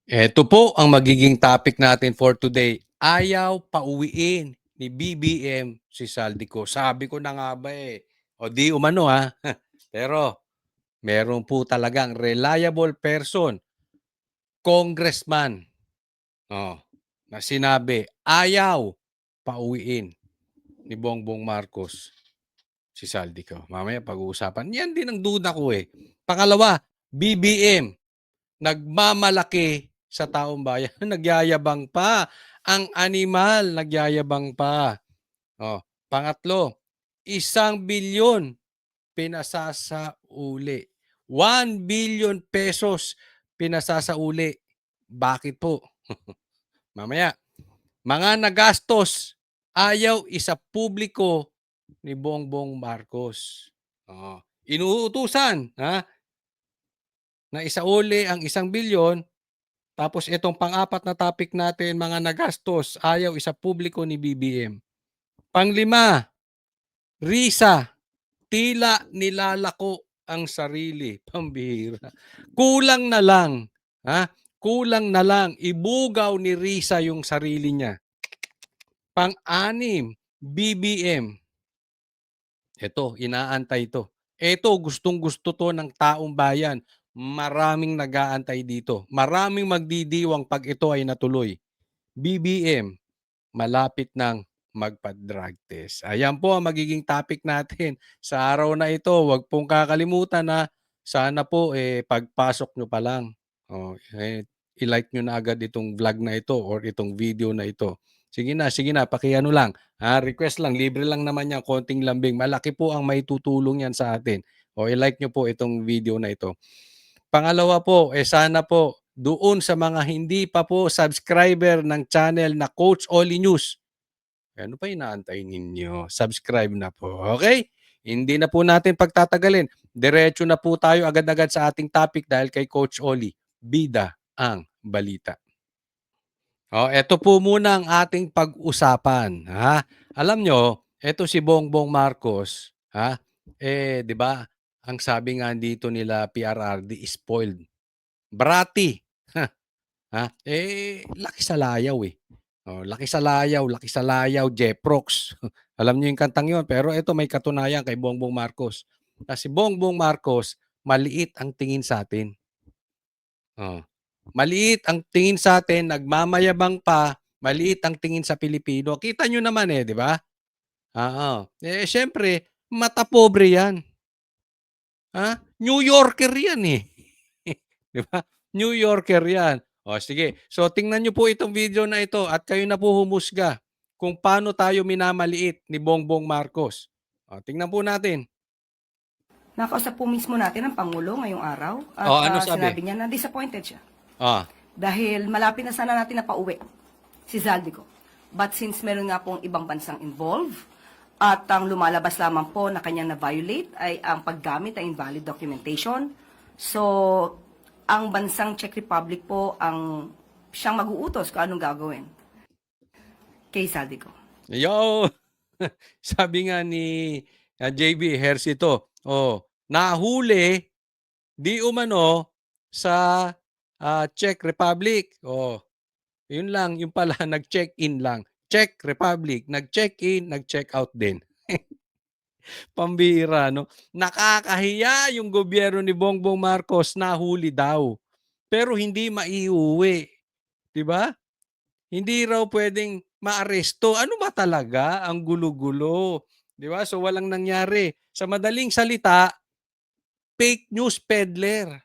Eto po ang magiging topic natin for today. Ayaw pauwiin ni BBM si Saldico. Sabi ko na nga ba eh. O di umano ha. Pero meron po talagang reliable person, congressman, oh, na sinabi ayaw pauwiin ni Bongbong Marcos si Saldico. Mamaya pag-uusapan. Yan din ang duda ko eh. Pangalawa, BBM nagmamalaki sa taong bayan. Nagyayabang pa. Ang animal, nagyayabang pa. Oh, pangatlo, 1 bilyon pinasasauli. 1 billion pesos pinasasauli. Bakit po? Mamaya. Mga nagastos, ayaw isa publiko ni Bongbong Marcos. Oh, inuutusan na isauli ang 1 bilyon. Tapos itong pang-apat na topic natin, mga nagastos, ayaw isa publiko ni BBM. Panglima, Risa, tila nilalako ang sarili. Pambihira. Kulang na lang, kulang na lang, ibugaw ni Risa yung sarili niya. Pang-anim, BBM. Ito, inaantay ito. Ito, gustong-gusto to ng taong bayan. Maraming nag-aantay dito. Maraming magdidiwang pag ito ay natuloy. BBM, malapit ng magpa-drug test. Ayan po ang magiging topic natin sa araw na ito. Huwag pong kakalimutan na sana po pagpasok nyo pa lang, i-like nyo na agad itong vlog na ito or itong video na ito. Sige na, pakiano lang. Request lang, libre lang naman yan, konting lambing. Malaki po ang maitutulong yan sa atin. O i-like nyo po itong video na ito. Pangalawa po, sana po doon sa mga hindi pa po subscriber ng channel na Coach Oli News. Ano pa inaantay ninyo? Subscribe na po, okay? Hindi na po natin pagtatagalin. Diretso na po tayo agad-agad sa ating topic dahil kay Coach Oli. Bida ang balita. Ito po muna ang ating pag-usapan. Alam nyo, ito si Bongbong Marcos, 'di ba? Ang sabi nga dito nila PRRD, spoiled. Bratty. Laki sa layaw eh. Laki sa layaw, Jeprox. Alam niyo yung kantang yon, pero ito may katunayan kay Bongbong Marcos. Si Bongbong Marcos, maliit ang tingin sa atin. Maliit ang tingin sa atin, nagmamayabang pa, maliit ang tingin sa Pilipino. Kita nyo naman di ba? Syempre, mata pobre yan. New Yorker yan eh. Di ba? New Yorker yan. Sige. So, tingnan nyo po itong video na ito at kayo na po humusga kung paano tayo minamaliit ni Bongbong Marcos. Tingnan po natin. Nakausap po mismo natin ang Pangulo ngayong araw at Ano sabi? sinabi niya na disappointed siya. Ah, Dahil malapit na sana natin na pauwi si Zaldico. But since meron nga pong ibang bansang involved at ang lumalabas lamang po na kanya na-violate ay ang paggamit ng invalid documentation. So, ang bansang Czech Republic po ang siyang mag-uutos kung anong gagawin kay Zaldico. Yo! Sabi nga ni JB Hersito, nahuli di umano sa Czech Republic. Yun lang, yung pala nag-check-in lang. Czech Republic, nag-check-in, nag-check out din. Pambira, no? Nakakahiya yung gobyerno ni Bongbong Marcos, nahuli daw. Pero hindi maiuwi. 'Di ba? Hindi raw pwedeng maaresto. Ano ba talaga ang gulo-gulo? 'Di ba? So walang nangyari. Sa madaling salita, fake news peddler.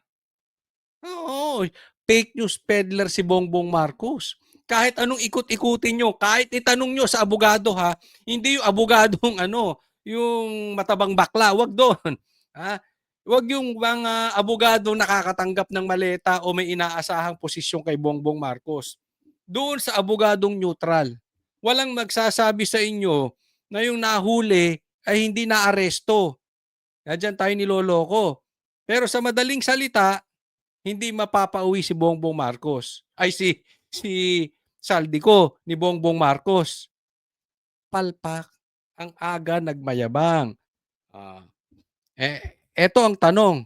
Oo, fake news peddler si Bongbong Marcos. Kahit anong ikot-ikutin nyo, kahit itanong nyo sa abogado hindi yung abogadong yung matabang bakla, wag doon. Wag yung mga abogado nakakatanggap ng maleta o may inaasahang posisyon kay Bongbong Marcos. Doon sa abogadong neutral. Walang magsasabi sa inyo na yung nahuli ay hindi naaresto. Diyan tayo niloloko. Pero sa madaling salita, hindi mapapauwi si Bongbong Marcos. Ay si Saldico ni Bongbong Marcos. Palpak. Ang aga nagmayabang. Eto ang tanong.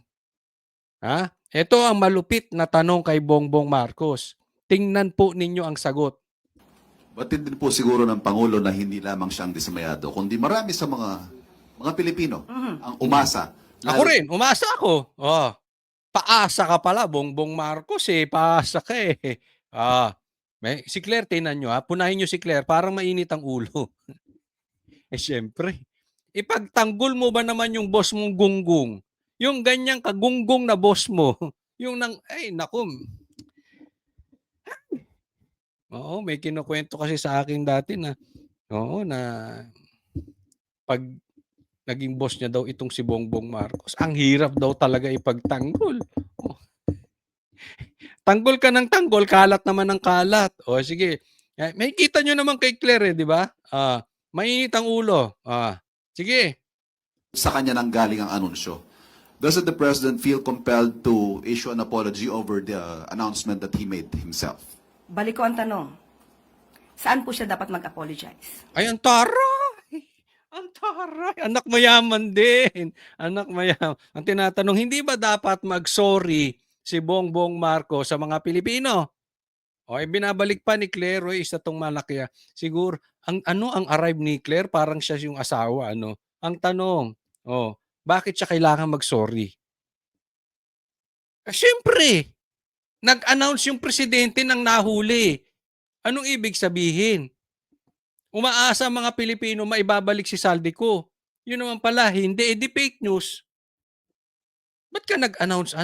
Ito ang malupit na tanong kay Bongbong Marcos. Tingnan po ninyo ang sagot. Batid din po siguro ng Pangulo na hindi lamang siyang dismayado, kundi marami sa mga Pilipino ang umasa. Ako rin, umasa ako. Paasa ka pala, Bongbong Marcos paasa ka si Claire, tingnan nyo punahin nyo si Claire, parang mainit ang ulo. Siyempre. Ipagtanggol mo ba naman yung boss mong gunggong? Yung ganyang kagunggong na boss mo, yung naku. Oo, may kinukwento kasi sa akin dati na, na pag naging boss niya daw itong si Bongbong Marcos, ang hirap daw talaga ipagtanggol. Tanggol ka ng tanggol, kalat naman ng kalat. Sige. May kita nyo naman kay Claire, di ba? Mainit ang ulo. Sige. Sa kanya nang galing ang anunsyo. Doesn't the President feel compelled to issue an apology over the announcement that he made himself? Balik ko ang tanong, saan po siya dapat mag-apologize? Ay, ang taray! Ang taray! Anak mayaman din. Anak mayaman. Ang tinatanong, hindi ba dapat mag-sorry si Bongbong Marcos sa mga Pilipino? Binabalik pa ni Claire, isa tong malaki. Siguro, ang arrive ni Claire, parang siya yung asawa, Ang tanong, bakit siya kailangan mag-sorry? Siyempre, nag-announce yung presidente ng nahuli. Anong ibig sabihin? Umaasa mga Pilipino maibabalik si Saldico. Yun naman pala, hindi. Di fake news. Ba't ka nag-announce?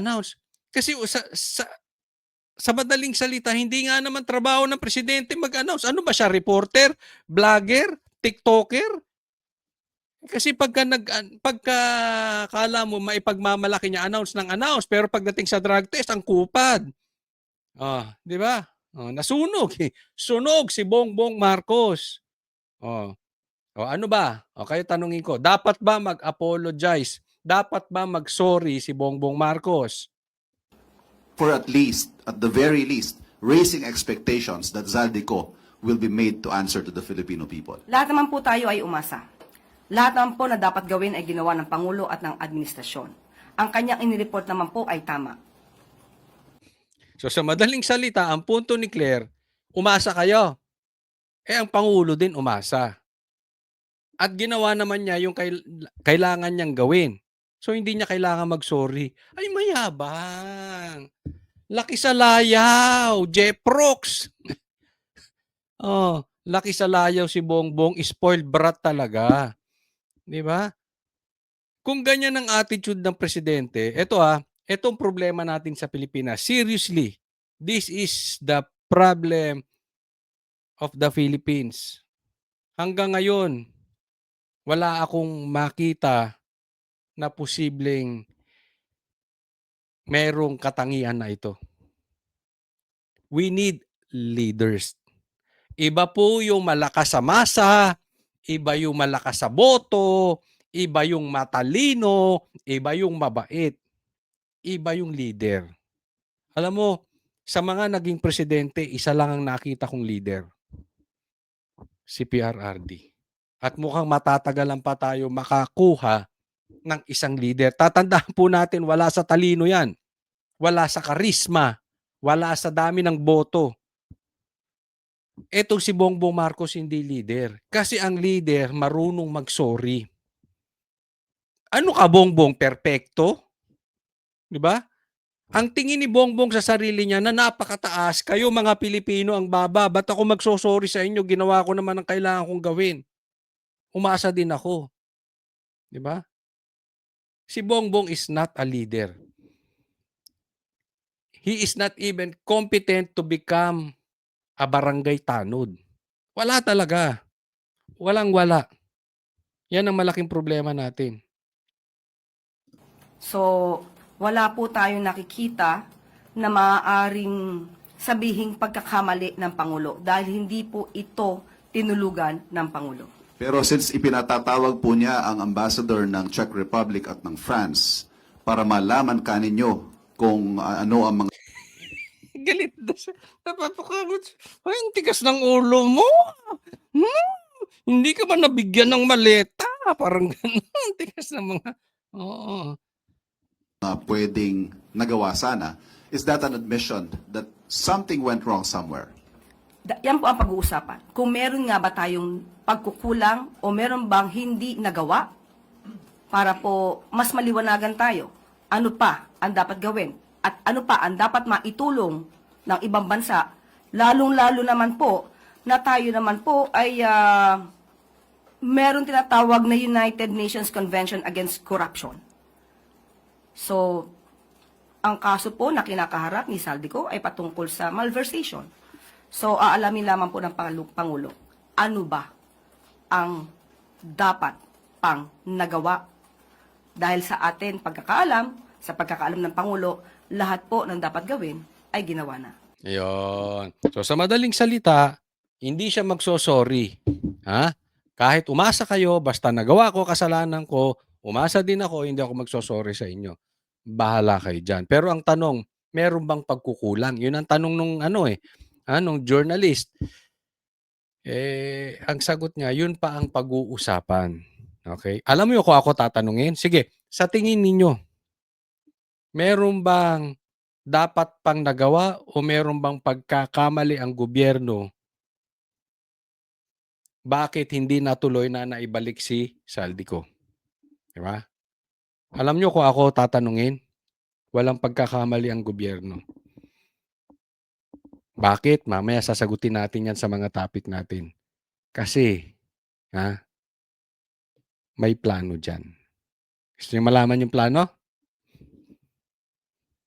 Kasi sa madaling salita, hindi nga naman trabaho ng presidente mag-announce. Ano ba siya? Reporter? Vlogger? TikToker? Kasi pagka kala mo maipagmamalaki niya, announce ng announce, pero pagdating sa drug test, ang kupad. Di ba? Nasunog. Sunog si Bongbong Marcos. Ano ba? Kayo tanungin ko, dapat ba mag-apologize? Dapat ba mag-sorry si Bongbong Marcos? For at the very least, raising expectations that Zaldico will be made to answer to the Filipino people. Lahat naman po tayo ay umasa. Lahat naman po na dapat gawin ay ginawa ng Pangulo at ng administrasyon. Ang kanyang inireport naman po ay tama. So sa madaling salita, ang punto ni Claire, umasa kayo. Ang Pangulo din umasa. At ginawa naman niya yung kailangan niyang gawin. So hindi niya kailangan mag-sorry. Ay, mayabang. Laki sa layaw. Jeprox. Laki sa layaw si Bongbong. Spoiled brat talaga. Di ba? Kung ganyan ang attitude ng presidente, etong problema natin sa Pilipinas. Seriously, this is the problem of the Philippines. Hanggang ngayon, wala akong makita na posibleng merong katangian na ito. We need leaders. Iba po yung malakas sa masa, iba yung malakas sa boto, iba yung matalino, iba yung mabait, iba yung leader. Alam mo, sa mga naging presidente, isa lang ang nakita kong leader. Si PRRD. At mukhang matatagalan pa tayo makakuha ng isang leader. Tatandaan po natin, wala sa talino yan. Wala sa karisma. Wala sa dami ng boto. Etong si Bongbong Marcos hindi leader. Kasi ang leader marunong mag-sorry. Ano ka, Bongbong? Perpekto? Di ba? Ang tingin ni Bongbong sa sarili niya na napakataas, kayo mga Pilipino ang baba, ba't ako magsosorry sa inyo? Ginawa ko naman ang kailangan kong gawin. Umasa din ako. Di ba? Si Bongbong is not a leader. He is not even competent to become a barangay tanod. Wala talaga. Walang-wala. Yan ang malaking problema natin. So, wala po tayong nakikita na maaaring sabihing pagkakamali ng Pangulo dahil hindi po ito tinulugan ng Pangulo. Pero since ipinatatawag po niya ang ambassador ng Czech Republic at ng France para malaman kaninyo kung ano ang mga Galit na siya. Napapakamot. Ay, ang tigas ng ulo mo. Hindi ka ba nabigyan ng maleta? Parang gano'n. Tigas ng mga... Oo. pwedeng nagawa sana, is that an admission that something went wrong somewhere. Yan po ang pag-uusapan. Kung meron nga ba tayong pagkukulang o meron bang hindi nagawa para po mas maliwanagan tayo. Ano pa ang dapat gawin? At ano pa ang dapat maitulong ng ibang bansa? Lalong-lalo naman po na tayo naman po ay meron tinatawag na United Nations Convention Against Corruption. So, ang kaso po na kinakaharap ni Saldico ay patungkol sa malversation. So, aalamin lamang po ng Pangulo, ano ba ang dapat pang nagawa? Dahil sa atin pagkakaalam, sa pagkakaalam ng Pangulo, lahat po ng dapat gawin ay ginawa na. Ayun. So sa madaling salita, hindi siya magso-sorry. Ha? Kahit umasa kayo, basta nagawa ko, kasalanan ko, umasa din ako, hindi ako magso-sorry sa inyo. Bahala kayo dyan. Pero ang tanong, meron bang pagkukulang? Yun ang tanong nung nung journalist. Ang sagot niya, yun pa ang pag-uusapan. Okay? Alam mo kung ako tatanungin? Sige, sa tingin ninyo, meron bang dapat pang nagawa o meron bang pagkakamali ang gobyerno? Bakit hindi natuloy na naibalik si Saldico? Di ba? Alam nyo kung ako tatanungin, walang pagkakamali ang gobyerno. Bakit? Mamaya sasagutin natin yan sa mga topic natin. Kasi, may plano dyan. Gusto nyo malaman yung plano?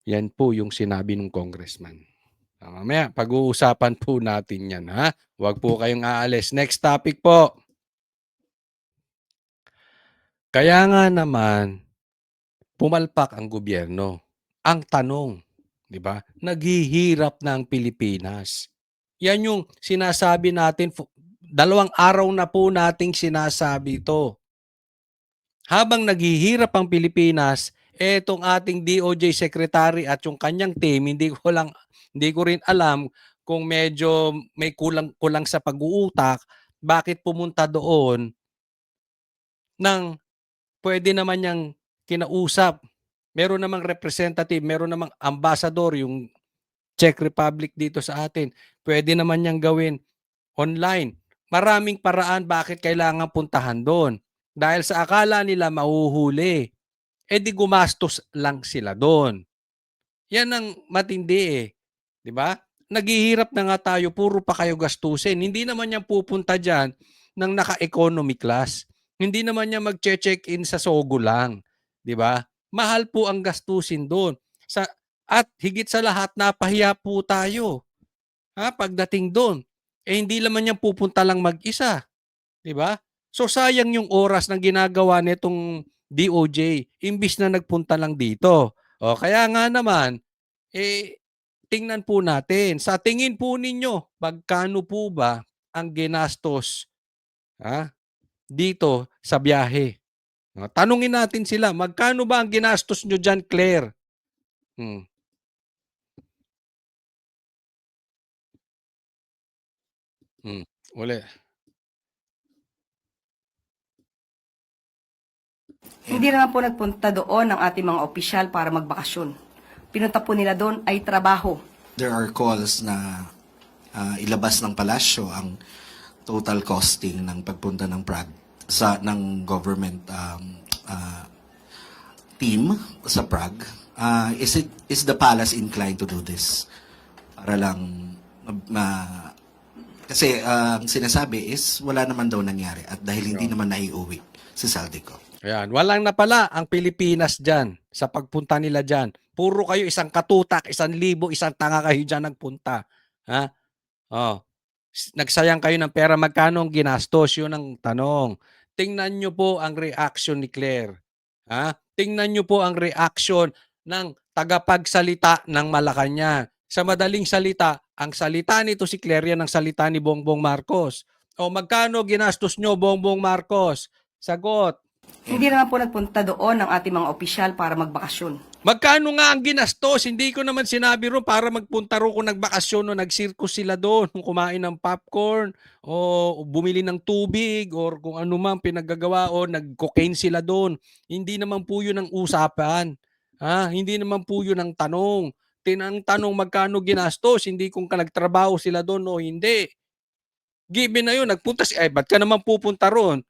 Yan po yung sinabi ng congressman. Mamaya, pag-uusapan po natin yan, ha? Huwag po kayong aalis. Next topic po. Kaya nga naman, pumalpak ang gobyerno. Ang tanong, di ba? Naghihirap na ang Pilipinas. Yan yung sinasabi natin, 2 araw na po nating sinasabi ito. Habang naghihirap ang Pilipinas, etong ating DOJ Secretary at yung kanyang team, hindi ko rin alam kung medyo may kulang sa pag-uutak, bakit pumunta doon nang pwede naman niyang kinausap. Meron namang representative, meron namang ambassador, yung Czech Republic dito sa atin. Pwede naman niyang gawin online. Maraming paraan bakit kailangan puntahan doon. Dahil sa akala nila mahuhuli, di gumastos lang sila doon. Yan ang matindi 'di ba? Naghihirap na nga tayo, puro pa kayo gastusin. Hindi naman yan pupunta diyan ng naka-economy class. Hindi naman niya mag-check-in sa Sogo lang, 'di ba? Mahal po ang gastusin doon. At higit sa lahat, napahiya po tayo. Pagdating doon, hindi naman yan pupunta lang mag-isa, 'di ba? So sayang yung oras na ginagawa nitong DOJ imbis na nagpunta lang dito. O kaya nga naman, tingnan po natin. Sa tingin po ninyo, magkano po ba ang ginastos dito sa biyahe? Tanungin natin sila, magkano ba ang ginastos nyo dyan, Claire? Uli. Hindi naman po nagpunta doon ang ating mga opisyal para magbakasyon. Pinunta po nila doon ay trabaho. There are calls na ilabas ng palasyo ang total costing ng pagpunta ng Prague ng government team sa Prague. Is the palace inclined to do this? Para lang kasi ang sinasabi is wala naman daw nangyari at dahil hindi naman naiuwi si Saldico. Ayan, walang napala ang Pilipinas dyan sa pagpunta nila dyan. Puro kayo isang katutak, 1,000, isang tanga kayo dyan nagpunta. Nagsayang kayo ng pera, magkano ang ginastos? Yun ang tanong. Tingnan nyo po ang reaction ni Claire. Tingnan nyo po ang reaction ng tagapagsalita ng Malacanang. Sa madaling salita, ang salita nito si Claire yan ang salita ni Bongbong Marcos. O magkano ginastos nyo, Bongbong Marcos? Sagot. Hindi naman po nagpunta doon ang ating mga opisyal para magbakasyon. Magkano nga ang ginastos? Hindi ko naman sinabi ro para magpunta ro kung nagbakasyon o nagsirkus sila doon, kung kumain ng popcorn o bumili ng tubig or kung ano man pinaggagawa o nag-cocaine sila doon. Hindi naman po yun ang usapan. Hindi naman po yun ang tanong. Tinanong magkano ginastos, hindi kung nagtrabaho sila doon o hindi. Given na yun, nagpunta ba't ka naman pupunta roon?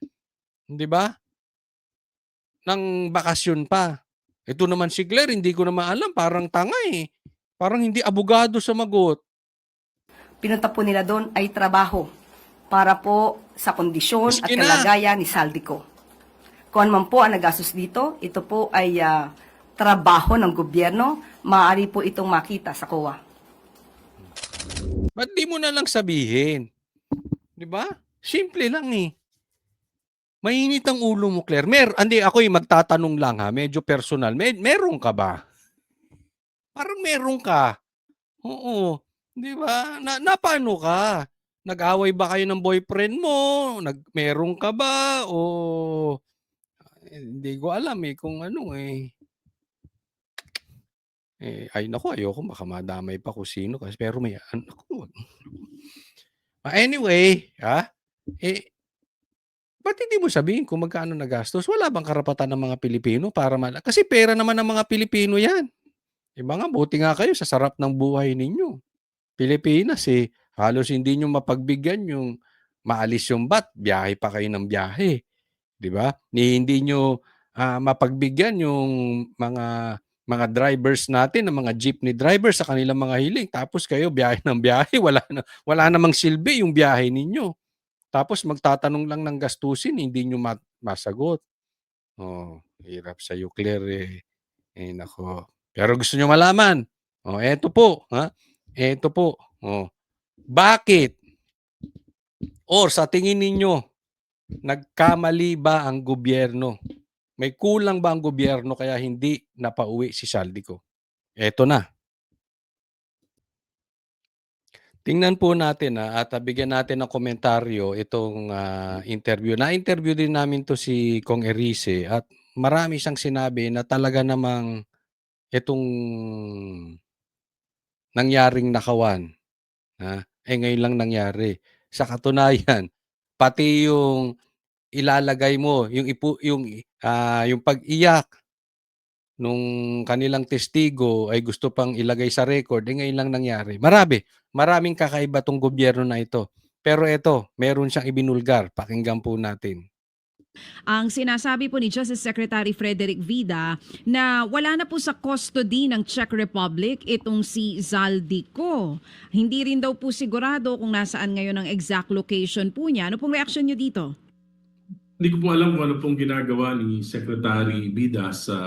'Di ba? Ng bakasyon pa. Ito naman si Claire, hindi ko naman alam, parang tanga eh. Parang hindi abogado sumagot. Pinunta po nila doon ay trabaho para po sa kondisyon at Miski na. kalagayan ni Saldico. Kung ano man po ang nagastos dito, ito po ay trabaho ng gobyerno. Maaari po itong makita sa COA. Ba't di mo na lang sabihin? 'Di ba? Simple lang eh. Mainit ang ulo mo, Claire. Hindi, ako'y magtatanong lang ha, medyo personal. Meron ka ba? Parang meron ka. Oo. 'Di ba? Na paano ka? Nag-away ba kayo ng boyfriend mo? Meron ka ba? O hindi ko alam eh kung ano eh. Ay naku, ayoko baka madamay pa kung sino kasi pero may naku. Anyway, eh, ba't hindi mo sabihin kung magkano nagastos? Wala bang karapatan ng mga Pilipino para kasi pera naman ng mga Pilipino 'yan. 'Di ba nga, buti nga kayo sa sarap ng buhay ninyo. Pilipinas, halos hindi niyo mapagbigyan yung maalis yung VAT, biyahe pa kayo ng biyahe, 'di ba? Hindi niyo, mapagbigyan yung mga drivers natin, ng mga jeepney drivers sa kanilang mga hiling, tapos kayo biyahe ng biyahe, wala namang silbi yung biyahe ninyo. Tapos magtatanong lang ng gastusin, hindi niyo masagot. Oh, hirap sa'yo, Claire, eh. Naku. Pero gusto niyo malaman, eto po, eto po, bakit or sa tingin ninyo, nagkamali ba ang gobyerno? May kulang ba ang gobyerno kaya hindi napauwi si Saldico? Eto na. Tingnan po natin, at bigyan natin ng komentaryo itong, interview. Na-interview din namin 'to si Kong Erice at marami siyang sinabi na talaga namang itong nangyaring nakawan, ngayon lang nangyari. Sa katunayan, pati yung ilalagay mo, yung pag-iyak nung kanilang testigo ay gusto pang ilagay sa record, ngayon lang nangyari. Maraming kakaiba 'tong gobyerno na ito. Pero eto, meron siyang ibinulgar, pakinggan po natin. Ang sinasabi po ni Justice Secretary Frederick Vida na wala na po sa custody ng Czech Republic itong si Zaldico. Hindi rin daw po sigurado kung nasaan ngayon ang exact location po niya. Ano pong reaction niyo dito? Hindi ko po alam kung ano pong ginagawa ni Secretary Vida sa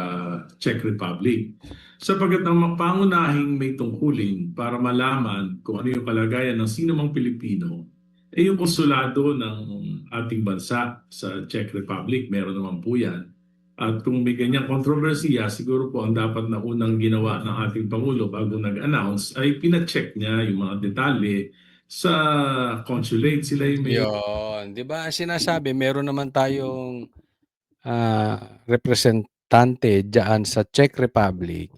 Czech Republic. Sapagkat ang pangunahing may tungkulin para malaman kung ano yung kalagayan ng sino mang Pilipino, yung konsulado ng ating bansa sa Czech Republic. Meron naman po yan. At kung may ganyang kontrobersiya, siguro po ang dapat na unang ginawa ng ating Pangulo bago nag-announce ay pina-check niya yung mga detalye sa consulate. Sila yung may Yun, 'di ba? Sinasabi meron naman tayong representante diyan sa Czech Republic,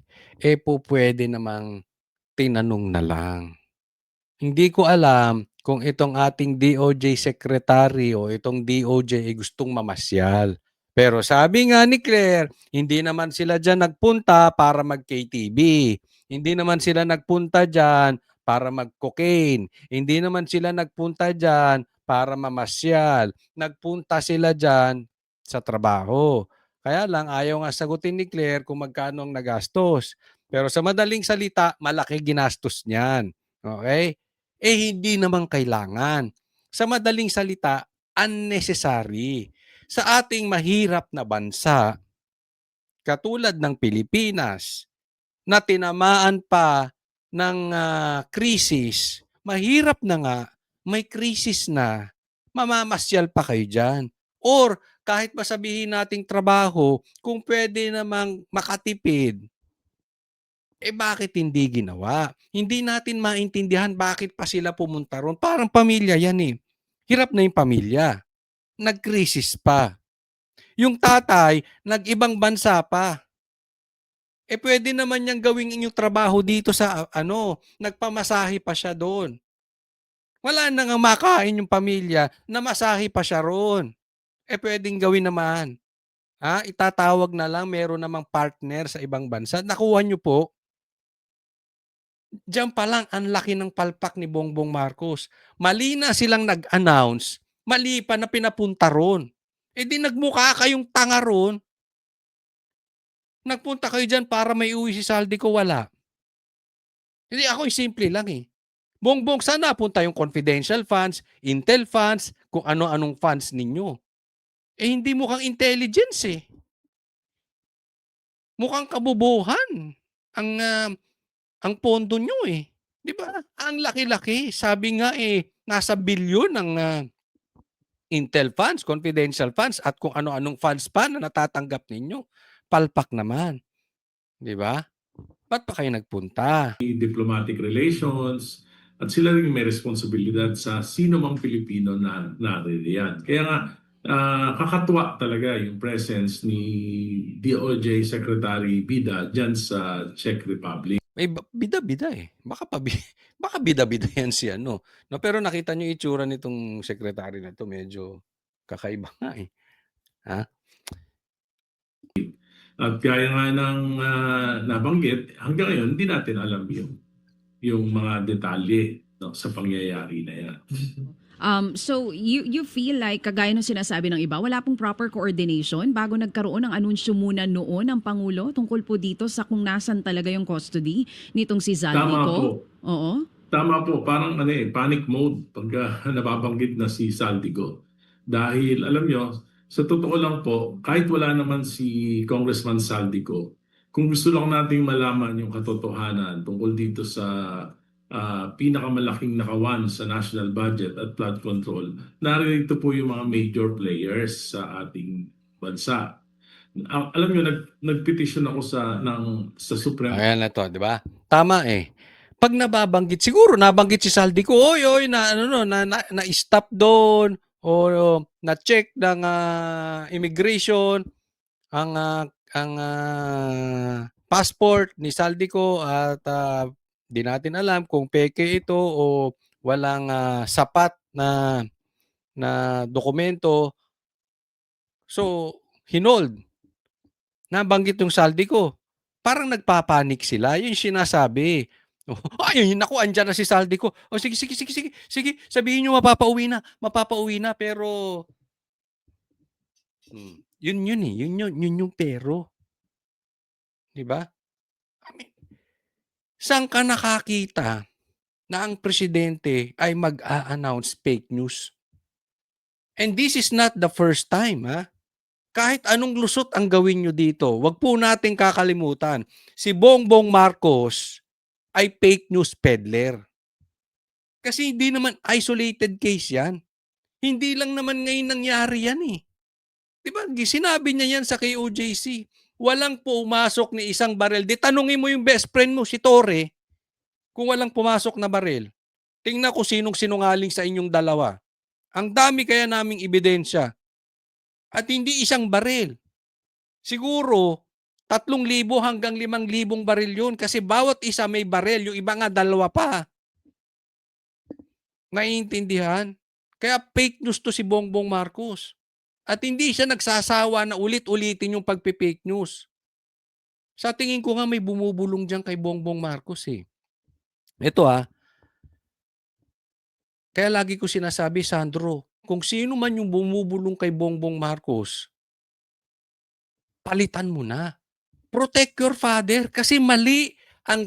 po pwede namang tinanong na lang. Hindi ko alam kung itong ating DOJ secretary o itong DOJ ay gustong mamasyal. Pero sabi nga ni Claire, hindi naman sila diyan nagpunta para mag-KTV. Hindi naman sila nagpunta diyan para mag-cocaine. Hindi naman sila nagpunta diyan para mamasyal. Nagpunta sila diyan sa trabaho. Kaya lang ayaw nga sagutin ni Claire kung magkano ang nagastos. Pero sa madaling salita, malaki ginastos niyan. Okay? Hindi naman kailangan. Sa madaling salita, unnecessary. Sa ating mahirap na bansa, katulad ng Pilipinas, na tinamaan pa ng krisis, mahirap na nga, may krisis na, mamamasyal pa kayo dyan. Or kahit ba sabihin nating trabaho, kung pwede namang makatipid, bakit hindi ginawa? Hindi natin maintindihan bakit pa sila pumunta ron. Parang pamilya yan eh. Hirap na yung pamilya. Nagkrisis pa. Yung tatay, nag-ibang bansa pa. Pwede naman niyang gawing inyong trabaho dito sa nagpamasahe pa siya doon. Wala na nga makain yung pamilya, namasahe pa siya ron. Pwedeng gawin naman. Itatawag na lang, meron namang partner sa ibang bansa. Nakuha niyo po. Diyan pa lang ang laki ng palpak ni Bongbong Marcos. Mali na silang nag-announce, mali pa na pinapunta ron. Eh di nagmukha kayong tanga ron. Nagpunta kayo diyan para may uwi si Saldico, wala. Hindi, ako simple lang eh. Bongbong, saan napunta yung confidential funds, intel funds, kung ano-anong funds ninyo? Eh hindi mukhang intelligence eh. Mukhang kabobohan ang pondo nyo eh. 'Di ba? Ang laki-laki. Sabi nga eh, nasa bilyon ang intel funds, confidential funds, at kung ano-anong funds pa na natatanggap ninyo. Palpak naman. 'Di ba? Ba't pa kayo nagpunta? diplomatic relations, at sila rin may responsibilidad sa sino mang Pilipino na naririyan. Kaya nga, kakatuwa talaga yung presence ni DOJ Secretary Bida dyan sa Czech Republic. May bida-bida eh. Baka bida-bida yan si ano. No, pero nakita niyo yung itsura nitong secretary na to, medyo kakaiba nga eh. Ha? At kaya nga ng nabanggit, hanggang ngayon, hindi natin alam yung mga detalye, no, sa pangyayari na yan. So you feel like, kagaya ng sinasabi ng iba, wala pong proper coordination bago nagkaroon ng anunsyo muna noon ng Pangulo tungkol po dito sa kung nasan talaga yung custody nitong si Tama po. Zaldico? Oo. Tama po, parang panic mode pagka nababanggit na si Saldico. Dahil alam nyo, sa totoo lang po, kahit wala naman si Congressman Saldico, kung gusto lang nating malaman yung katotohanan tungkol dito sa pinakamalaking nakawan sa national budget at flood control, narito po yung mga major players sa ating bansa. Alam nyo, nagpetisyon ako sa Supreme Ayan na to, di ba? Tama eh. Pag nababanggit, siguro nabanggit si Saldico, oy, na stop doon o na-check ng immigration ang passport ni Saldico at di natin alam kung peke ito o walang sapat na dokumento. So, hinold. Nabanggit yung Saldico. Parang nagpapanik sila. Yun yung sinasabi. Ay, naku, andyan na si Saldico. O sige, sabihin nyo mapapauwi na, pero yun eh, yun yung pero. 'Di ba? I mean, saan ka nakakita na ang presidente ay mag-a-announce fake news? And this is not the first time, ha? Kahit anong lusot ang gawin nyo dito, wag po nating kakalimutan, si Bongbong Marcos ay fake news peddler. Kasi hindi naman isolated case yan. Hindi lang naman ngayon nangyari yan eh. Diba? Sinabi niya yan sa KOJC. Walang pumasok ni isang barel. Di tanungin mo yung best friend mo, si Torre, kung walang pumasok na barel. Tingnan ko sinong sinungaling sa inyong dalawa. Ang dami kaya naming ebidensya. At hindi isang barel. Siguro, 3,000 hanggang 5,000 baril yun kasi bawat isa may baril, yung iba nga 2 pa. Naiintindihan? Kaya fake news to si Bongbong Marcos. At hindi siya nagsasawa na ulit-ulitin yung pagpe-fake news. Sa tingin ko nga may bumubulong dyan kay Bongbong Marcos eh. Ito kaya lagi ko sinasabi, Sandro, kung sino man yung bumubulong kay Bongbong Marcos, palitan mo na. Protect your father kasi mali ang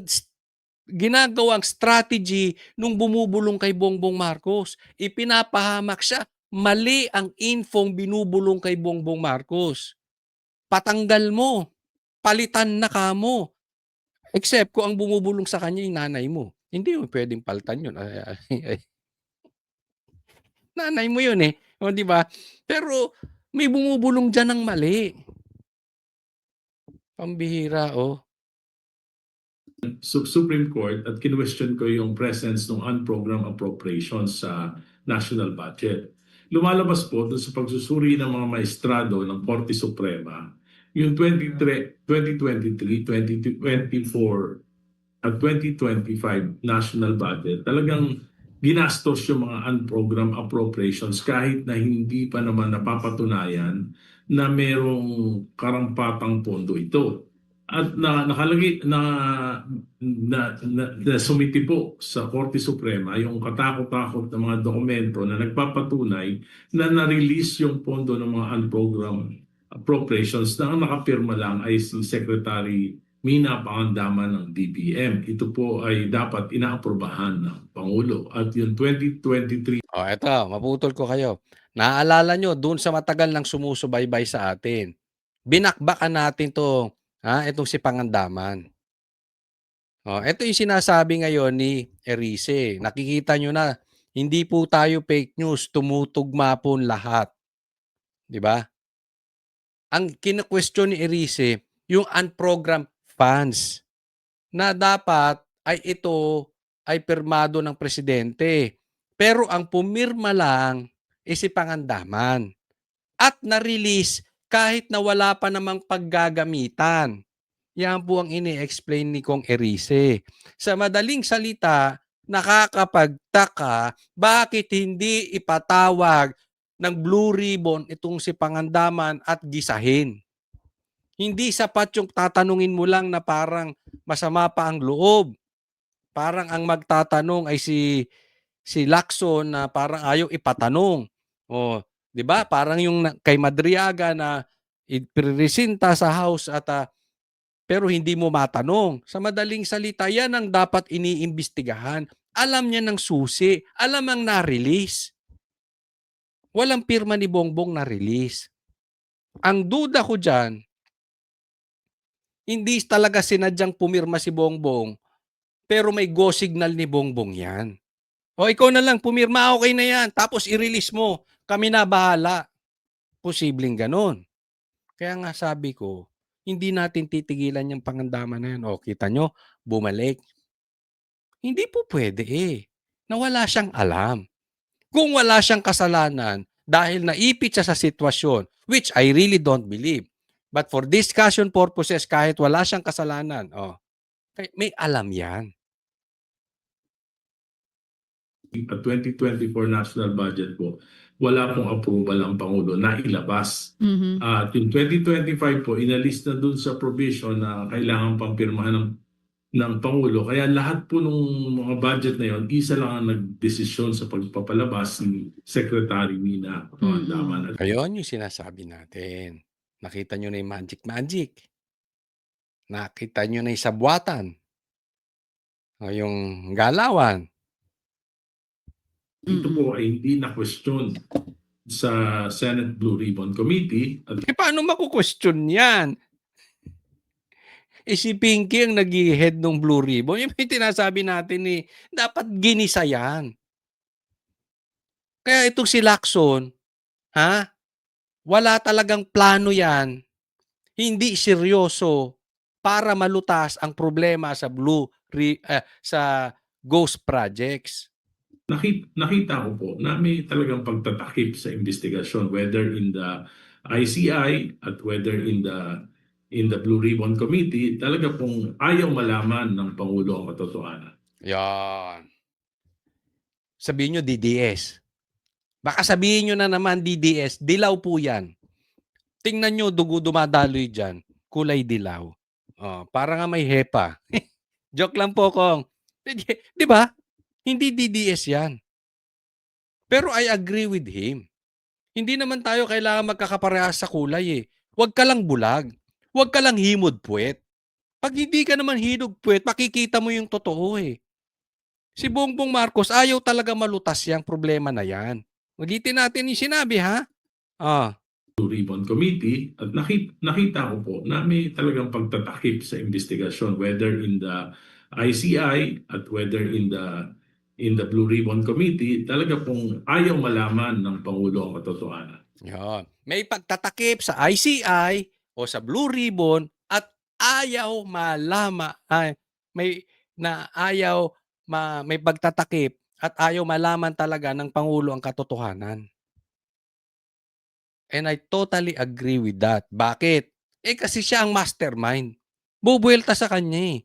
ginagawang strategy nung bumubulong kay Bongbong Marcos. Ipinapahamak siya. Mali ang infong binubulong kay Bongbong Marcos. Patanggal mo. Palitan na kamo. Except kung ang bumubulong sa kanya yung nanay mo. Hindi mo pwedeng palitan yun. Nanay mo yun eh. O, di ba? Pero may bumubulong dyan ng mali. Pambihira, Supreme Court at kinwestiyon ko yung presence ng unprogrammed appropriations sa national budget. Lumalabas po doon sa pagsusuri ng mga maestrado ng Korte Suprema, yung 2023, 2024 at 2025 national budget, talagang ginastos yung mga unprogrammed appropriations kahit na hindi pa naman napapatunayan na merong karampatang pondo ito. at nakalagay na sumiti po sa Korte Suprema yung katakot-takot na mga dokumento na nagpapatunay na na-release yung pondo ng mga unprogrammed appropriations na ang nakapirma lang ay si Secretary Mina Pangandaman ng DBM. Ito po ay dapat inaaprubahan ng Pangulo. At yung 2023 Oh, eto, maputol ko kayo. Naaalala nyo, dun sa matagal nang sumusubaybay sa atin, binakbakan natin to, itong si Pangandaman. Oh, ito yung sinasabi ngayon ni Erice. Nakikita nyo na, hindi po tayo fake news, tumutugma po lahat. 'Di ba? Ang kina-question ni Erice, yung unprogrammed funds na dapat ay ito ay pirmado ng presidente. Pero ang pumirma lang si Pangandaman at na-release kahit na wala pa namang paggagamitan. Yan po ang ini-explain ni Kong Erice. Sa madaling salita, nakakapagtaka bakit hindi ipatawag ng Blue Ribbon itong si Pangandaman at gisahin. Hindi sapat yung tatanungin mo lang na parang masama pa ang loob. Parang ang magtatanong ay si Lacson na parang ayaw ipatanong. O, 'di ba? Parang yung kay Madriaga na ipreresenta sa House at pero hindi mo matanong. Sa madaling salita, yan ang dapat iniimbestigahan. Alam niya ng susi, alam ang na-release. Walang pirma ni Bongbong na-release. Ang duda ko dyan, hindi talaga sinadyang pumirma si Bongbong, pero may go signal ni Bongbong yan. O ikaw na lang, pumirma, okay na yan. Tapos i-release mo. Kami na bahala. Posibleng ganon. Kaya nga sabi ko, hindi natin titigilan yung Pangandaman na yan. O, kita nyo, bumalik. Hindi po pwede na wala siyang alam. Kung wala siyang kasalanan dahil naipit siya sa sitwasyon, which I really don't believe. But for discussion purposes, kahit wala siyang kasalanan, may alam yan. at 2024 national budget po, wala pong approval ang Pangulo na ilabas. Mhm. At yung 2025 po, inalis na dun sa provision na kailangan pang pirmahan ng Pangulo. Kaya lahat po ng mga budget na yon, isa lang ang nagdesisyon sa pagpapalabas ni Secretary Mina Pangandaman. Ayun yung sinasabi natin. Nakita nyo na yung magic. Nakita nyo na yung sabwatan. O yung galawan. Ito po ay hindi na-question sa Senate Blue Ribbon Committee. At Paano maku-question yan? Si Pinky ang nag-head ng Blue Ribbon. Yung tinasabi natin dapat ginisa yan. Kaya itong si Lacson, wala talagang plano yan. Hindi seryoso para malutas ang problema sa sa ghost projects. nakita ko po na may talagang pagtatakip sa investigasyon, whether in the ICI at whether in the Blue Ribbon Committee. Talaga pong ayaw malaman ng Pangulo ang katotohanan. Yan. Sabihin nyo DDS. Baka sabihin nyo na naman DDS, dilaw po yan. Tingnan nyo, dugo dumadaloy dyan, kulay dilaw. Para nga may hepa. Joke lang po, Kong. Di ba? Hindi DDS yan. Pero I agree with him. Hindi naman tayo kailangan magkakaparehas sa kulay Huwag ka lang bulag. Huwag ka lang himod puwet. Pag hindi ka naman hinog puwet, makikita mo yung totoo Si Bongbong Marcos, ayaw talaga malutas yung problema na yan. Ulitin natin yung sinabi, ha? Blue Ribbon Committee at nakita ko po na may talagang pagtatakip sa investigasyon, whether in the ICI at whether in the Blue Ribbon Committee. Talaga pong ayaw malaman ng Pangulo ang katotohanan. Yan. May pagtatakip sa ICI o sa Blue Ribbon at ayaw may pagtatakip at ayaw malaman talaga ng Pangulo ang katotohanan. And I totally agree with that. Bakit? Kasi siya ang mastermind. Bubuelta sa kanya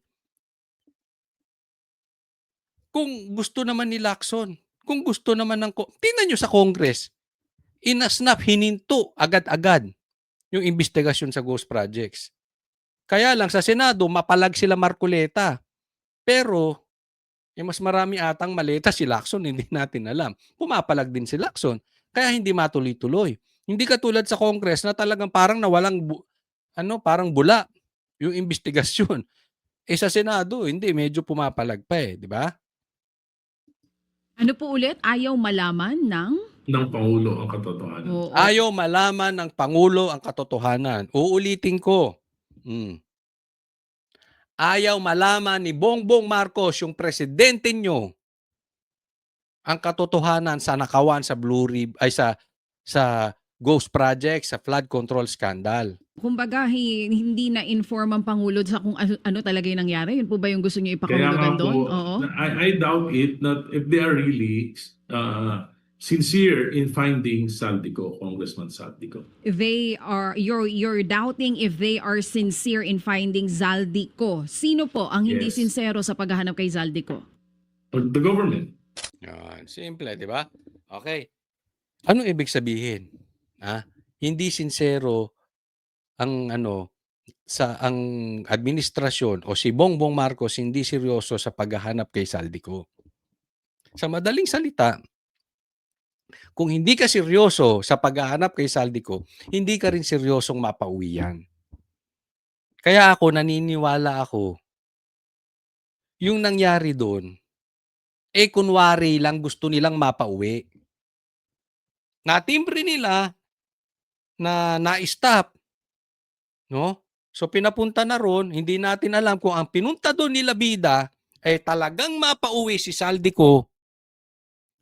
Kung gusto naman ni Lacson, kung gusto naman tingnan nyo sa Congress, inasnap, hininto agad-agad yung investigasyon sa ghost projects. Kaya lang sa Senado, mapalag sila Marcoleta. Pero, mas marami atang maleta si Lacson, hindi natin alam. Pumapalag din si Lacson. Kaya hindi matuloy-tuloy. Hindi katulad sa Congress na talagang parang nawalang, parang bula yung investigasyon. Sa Senado, hindi, medyo pumapalag pa di ba? Ano po ulit? Ayaw malaman ng... ng Pangulo ang katotohanan. Oo. Ayaw malaman ng Pangulo ang katotohanan. Uulitin ko. Ayaw malaman ni Bongbong Marcos, yung presidente nyo, ang katotohanan sa nakawan sa Blue Rib ay sa Ghost Project, sa flood control scandal. Kumbaga, hindi na-inform ang Pangulo sa kung ano talaga yung nangyari. Yun po ba yung gusto niyo Kaya nga ipakahulugan doon? po, Oo. I doubt it that if they are really sincere in finding Saldico, Congressman Saldico. You're doubting if they are sincere in finding Zaldico. Sino po ang hindi Yes. sincero sa paghahanap kay Zaldico? Or the government. Yan, simple, di ba? Okay. Ano ibig sabihin? Hindi sincero ang ang administrasyon o si Bongbong Marcos hindi seryoso sa paghahanap kay Saldico. Sa madaling salita, kung hindi ka seryoso sa paghahanap kay Saldico, hindi ka rin seryosong mapauwi yan. Kaya naniniwala ako, yung nangyari doon, kunwari lang gusto nilang mapauwi. Natimbre nila na na-stop. No? So pinapunta na ron, hindi natin alam kung ang pinunta doon nila Bida ay talagang mapauwi si Saldico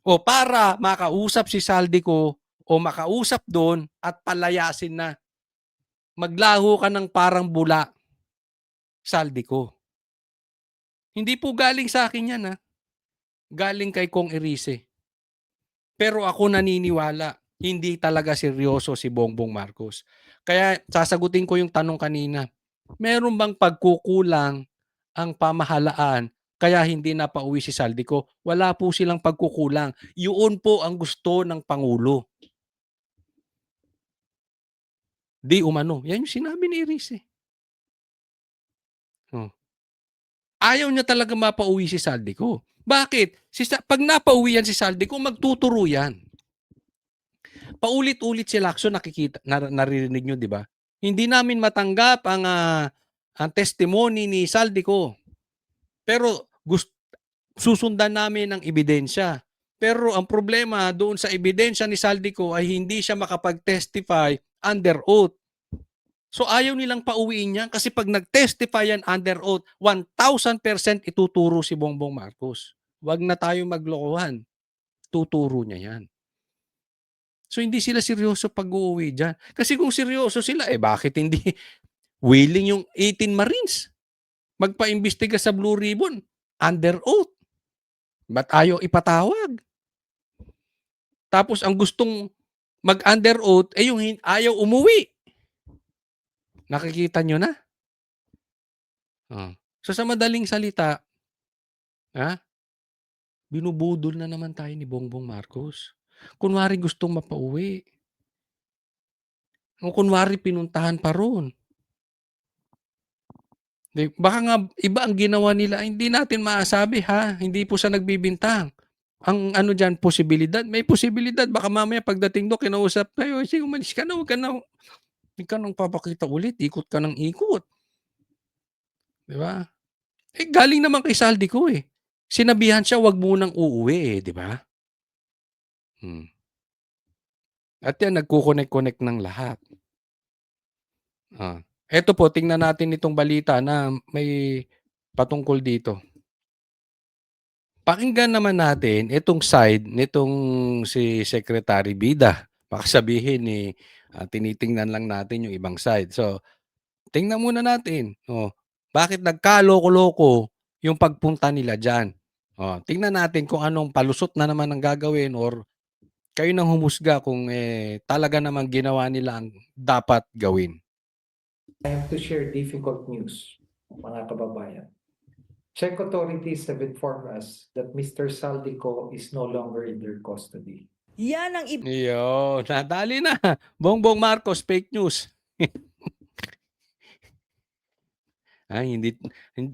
o para makausap si Saldico o makausap doon at palayasin na. Maglaho ka ng parang bula, Saldico. Hindi po galing sa akin yan Galing kay Kong Erice. Pero ako naniniwala, hindi talaga seryoso si Bongbong Marcos. Kaya sasagutin ko yung tanong kanina. Meron bang pagkukulang ang pamahalaan kaya hindi napauwi si Saldico? Wala po silang pagkukulang. Yun po ang gusto ng Pangulo. Di umano. Yan yung sinabi ni Erice. Ayaw niya talaga mapauwi si Saldico. Bakit? Pag napauwi yan si Saldico, magtuturo yan. Paulit-ulit si Lacson naririnig nyo, di ba? Hindi namin matanggap ang testimony ni Saldico. Pero susundan namin ang ebidensya. Pero ang problema doon sa ebidensya ni Saldico ay hindi siya makapag-testify under oath. So ayaw nilang pauwiin yan kasi pag nag-testify yan under oath, 1,000% ituturo si Bongbong Marcos. Huwag na tayo maglokohan. Tuturo niya yan. So hindi sila seryoso pag-uuwi dyan. Kasi kung seryoso sila, bakit hindi willing yung 18 Marines magpaimbestiga sa Blue Ribbon under oath? Ba't ayaw ipatawag? Tapos ang gustong mag-under oath, yung ayaw umuwi. Nakikita nyo na? So sa madaling salita, binubudol na naman tayo ni Bongbong Marcos. Kunwari gustong mapauwi. O kunwari pinuntahan pa ron. Baka nga iba ang ginawa nila, hindi natin maasabi Hindi po siya nagbibintang. Ang dyan, posibilidad. May posibilidad. Baka mamaya pagdating doon, kinausap tayo, sige umalis ka na, huwag ka nang papakita ulit. Ikot ka ng ikot. Di ba? Galing naman kay Saldico Sinabihan siya, wag munang uuwi di ba? At yan, nagkukonek-connect ng lahat. Eto po, tingnan natin itong balita na may patungkol dito. Pakinggan naman natin itong side nitong si Secretary Bida. Baka sabihin tinitingnan lang natin yung ibang side. So, tingnan muna natin. Bakit nagkaloko-loko yung pagpunta nila dyan? Tingnan natin kung anong palusot na naman ang gagawin or kayo nang humusga kung talaga namang ginawa nila ang dapat gawin. I have to share difficult news, mga kababayan. Czech authorities have informed us that Mr. Saldico is no longer in their custody. Yan ang Iyo, nadali na. Bongbong Marcos, fake news. Hindi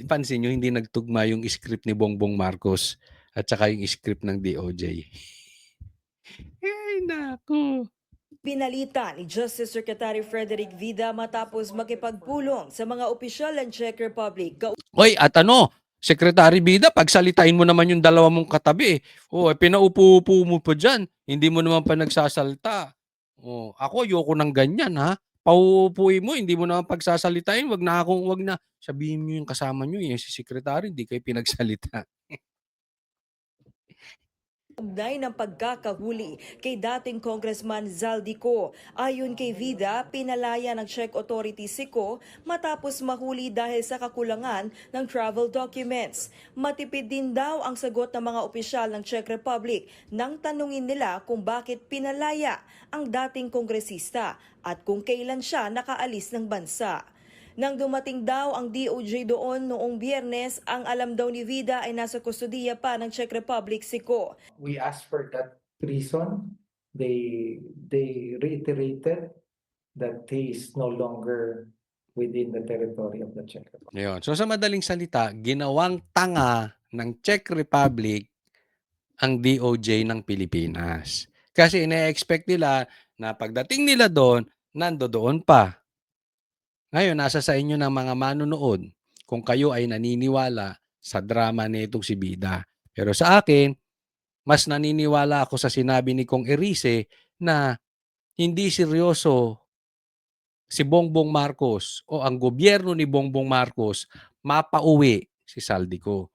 pansin niyo hindi nagtugma yung script ni Bongbong Marcos at saka yung script ng DOJ. Ay naku. Pinalita ni Justice Secretary Frederick Vida matapos makipagpulong sa mga opisyal ng Czech Republic. Hoy, at Secretary Bida, pagsalitain mo naman yung dalawa mong katabi. Pinaupo-upo mo pa dyan. Hindi mo naman pa nagsasalta. Ako, ayoko ng ganyan, ha? Pauupuin mo, hindi mo naman pagsasalitain. Wag na. Sabihin mo yung kasama nyo, yung si Secretary, hindi kayo pinagsalita. Ugnay ng pagkakahuli kay dating Congressman Zaldico. Ayon kay Vida, pinalaya ng Czech authorities si Ko matapos mahuli dahil sa kakulangan ng travel documents. Matipid din daw ang sagot ng mga opisyal ng Czech Republic nang tanungin nila kung bakit pinalaya ang dating kongresista at kung kailan siya nakaalis ng bansa. Nang dumating daw ang DOJ doon noong Biyernes, ang alam daw ni Vida ay nasa kustodiya pa ng Czech Republic si Ko. We asked for that reason. They reiterated that he is no longer within the territory of the Czech Republic. Ayun. So sa madaling salita, ginawang tanga ng Czech Republic ang DOJ ng Pilipinas. Kasi ine-expect nila na pagdating nila doon, nandoon pa. Ngayon, nasa sa inyo ng mga manonood kung kayo ay naniniwala sa drama nitong si Bida. Pero sa akin, mas naniniwala ako sa sinabi ni Kong Erice na hindi seryoso si Bongbong Marcos o ang gobyerno ni Bongbong Marcos mapauwi si Zaldico.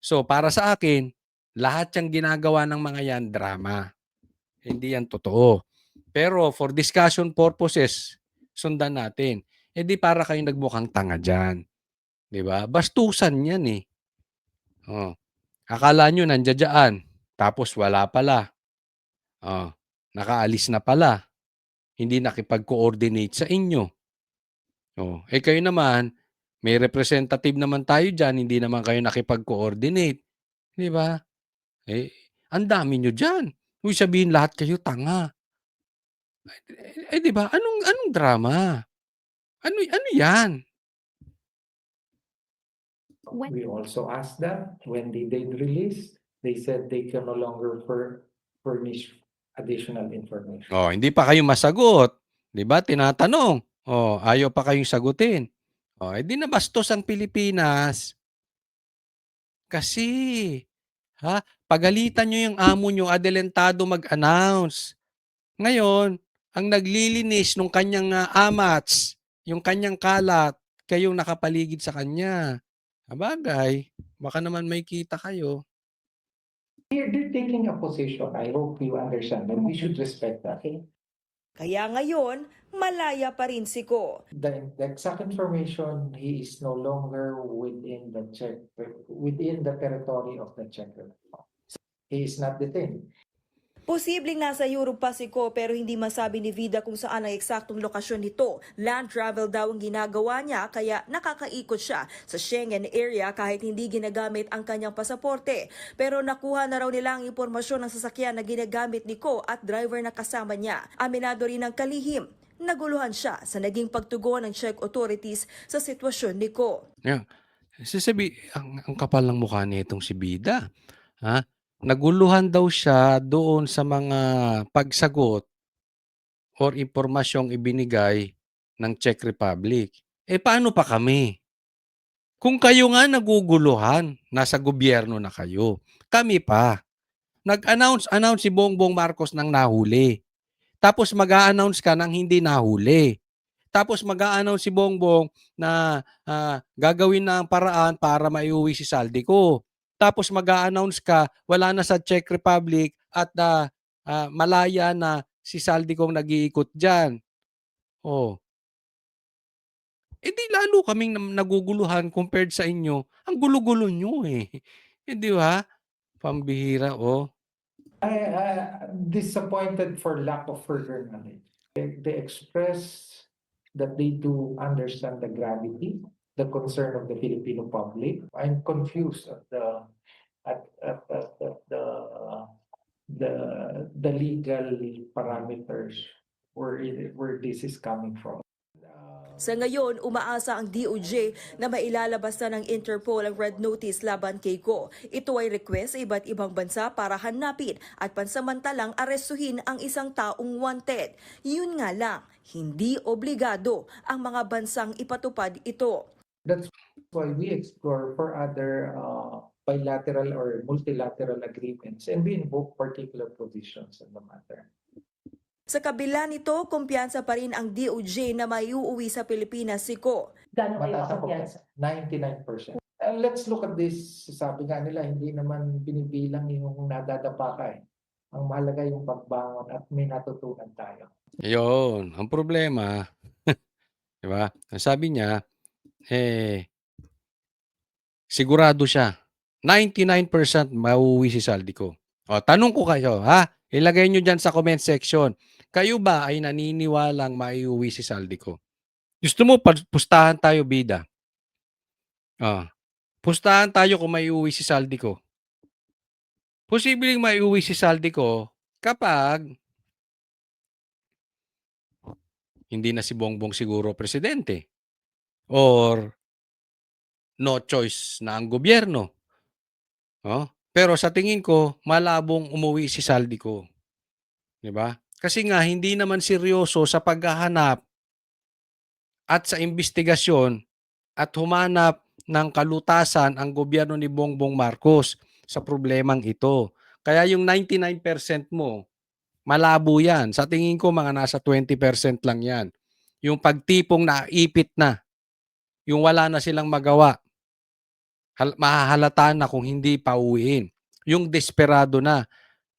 So para sa akin, lahat yung ginagawa ng mga yan drama. Hindi yan totoo. Pero for discussion purposes, sundan natin. Di para kayong nagmukhang tanga dyan. Diba? Bastusan yan eh. Akala nyo nandiyan, tapos wala pala. Nakaalis na pala. Hindi nakipag-coordinate sa inyo. Kayo naman, may representative naman tayo dyan, hindi naman kayo nakipag-coordinate. Diba? Ang dami nyo dyan. Huwag sabihin lahat kayo tanga. Diba? Anong drama? Ano yan? We also asked them when they did release, they said they can no longer furnish additional information. Hindi pa kayo masagot. 'Di ba? Tinatanong. Ayaw pa kayong sagutin. Di nabastos ang Pilipinas. Kasi, pagalitan nyo yung amo nyo, adelentado mag-announce. Ngayon, ang naglilinis ng kanyang amats, yung kanyang kalat, kayong nakapaligid sa kanya. Abagay, baka naman may kita kayo. They're taking a position. I hope you understand that we should respect that. Kaya ngayon, malaya pa rin si Ko. The exact information, he is no longer within the territory of the Czech Republic. He is not detained. Posibleng nasa Europe pa si Ko pero hindi masabi ni Vida kung saan ang eksaktong lokasyon nito. Land travel daw ang ginagawa niya kaya nakakaikot siya sa Schengen area kahit hindi ginagamit ang kanyang pasaporte. Pero nakuha na raw nila ang impormasyon ng sasakyan na ginagamit ni Ko at driver na kasama niya. Aminado rin ng kalihim. Naguluhan siya sa naging pagtugon ng Czech authorities sa sitwasyon ni Ko. Ang kapal ng mukha nitong si Bida. Naguluhan daw siya doon sa mga pagsagot or impormasyong ibinigay ng Czech Republic. Paano pa kami? Kung kayo nga naguguluhan, nasa gobyerno na kayo. Kami pa. Nag-announce si Bongbong Marcos ng nahuli. Tapos mag-a-announce ka ng hindi nahuli. Tapos mag-a-announce si Bongbong na gagawin na ang paraan para maiuwi si Zaldico. Tapos mag-a-announce ka, wala na sa Czech Republic at malaya na si Zaldico nag-iikot dyan. Di lalo kaming naguguluhan compared sa inyo. Ang gulo-gulo nyo eh. Di ba? Pambihira, Disappointed for lack of further knowledge. They express that they do understand the gravity, the concern of the Filipino public. I'm confused at the legal parameters where this is coming from. Sa ngayon, umaasa ang DOJ na mailalabas na ng Interpol ang red notice laban kay Go. Ito ay request sa iba't ibang bansa para hanapin at pansamantalang arestuhin ang isang taong wanted. Yun nga lang, hindi obligado ang mga bansang ipatupad ito. That's why we explore for other bilateral or multilateral agreements and we invoke particular provisions on the matter. Sa kabila nito, kumpiyansa pa rin ang DOJ na maiuuwi sa Pilipinas si Go. Gano'n kayo Mataas ang kakumpiyansa? 99%. And let's look at this, sabi nga nila, hindi naman binibilang yung nadadapa ka eh. Ang mahalaga yung pagbangon at may natutunan tayo. Yun, ang problema, 'di ba? Ang sabi niya, sigurado siya, 99% mauuwi si Saldico. O, tanong ko kayo, ha? Ilagay nyo dyan sa comment section. Kayo ba ay naniniwalang maiuwi si Saldico? Gusto mo pustahan tayo, bida? Pustahan tayo kung maiuwi si Saldico. Posibleng maiuwi si Saldico kapag hindi na si Bongbong siguro presidente or no choice na ang gobyerno. Pero sa tingin ko, malabong umuwi si Saldico. 'Di ba? Kasi nga hindi naman seryoso sa paghahanap at sa investigasyon at humanap ng kalutasan ang gobyerno ni Bongbong Marcos sa problemang ito. Kaya yung 99% mo, malabo yan. Sa tingin ko, mga nasa 20% lang yan. Yung pagtipong naipit na, yung wala na silang magawa, mahahalata na kung hindi pauwiin. Yung desperado na.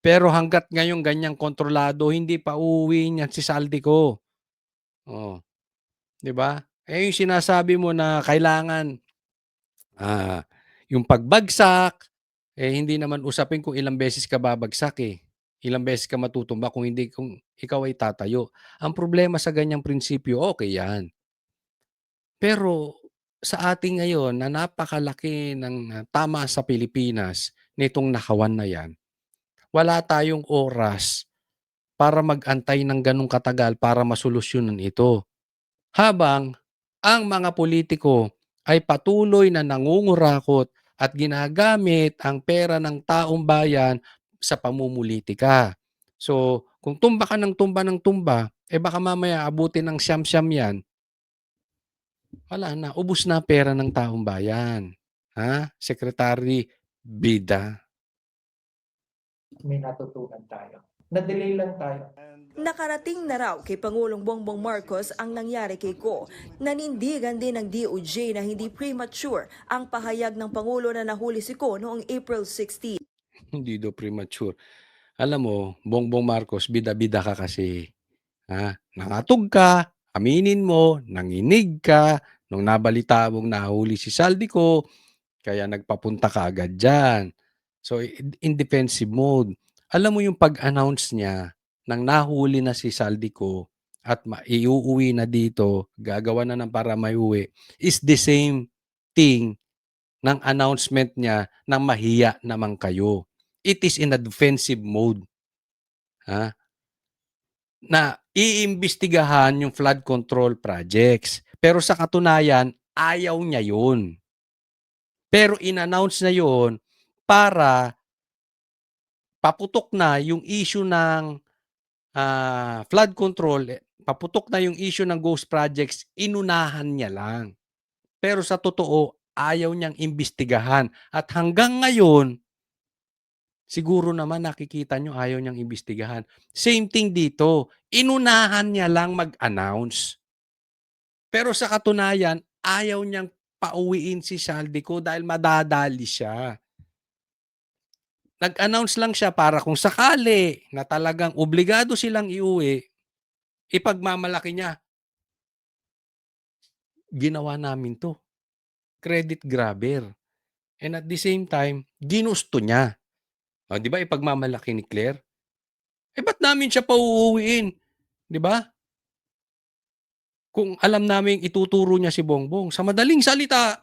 Pero hanggat ngayon ganyang kontrolado, hindi pa uuwi niyan si Saldico. 'Di ba? Yung sinasabi mo na kailangan yung pagbagsak, hindi naman usapin kung ilang beses ka babagsak eh. Ilang beses ka matutumba kung hindi kung ikaw ay tatayo. Ang problema sa ganyang prinsipyo, okay yan. Pero sa ating ngayon na napakalaki ng tama sa Pilipinas nitong nakawan na yan, wala tayong oras para mag-antay ng ganong katagal para masolusyonan ito. Habang ang mga politiko ay patuloy na nangungurakot at ginagamit ang pera ng taong bayan sa pamumulitika. So, kung tumba ka ng tumba, baka mamaya abutin ng siyam-siyam yan, wala na, ubos na pera ng taong bayan. Secretary Bida. May natutunan tayo. Na-delay lang tayo. Nakarating na raw kay Pangulong Bongbong Marcos ang nangyari kay Go. Nanindigan din ng DOJ na hindi premature ang pahayag ng Pangulo na nahuli si Go noong April 16. Hindi daw premature. Alam mo, Bongbong Marcos, bida-bida ka kasi. Nangatog ka, aminin mo, nanginig ka, nung nabalita mong nahuli si Saldico, kaya nagpapunta ka agad dyan. So, in defensive mode. Alam mo yung pag-announce niya nang nahuli na si Saldico at iuuwi na dito, gagawa na ng para maiuwi, is the same thing ng announcement niya na mahiya naman kayo. It is in a defensive mode. Na iimbestigahan yung flood control projects. Pero sa katunayan, ayaw niya yun. Pero in-announce na yun para paputok na yung issue ng flood control, paputok na yung issue ng ghost projects, inunahan niya lang. Pero sa totoo, ayaw niyang imbestigahan. At hanggang ngayon, siguro naman nakikita nyo ayaw niyang imbestigahan. Same thing dito. Inunahan niya lang mag-announce. Pero sa katunayan, ayaw niyang pauwiin si Saldico dahil madadali siya. Nag-announce lang siya para kung sakali na talagang obligado silang iuwi, ipagmamalaki niya. Ginawa namin to. Credit grabber. And at the same time, ginusto niya. Di ba ipagmamalaki ni Claire? Ba't namin siya pauuwiin? Di ba? Kung alam namin ituturo niya si Bongbong, sa madaling salita,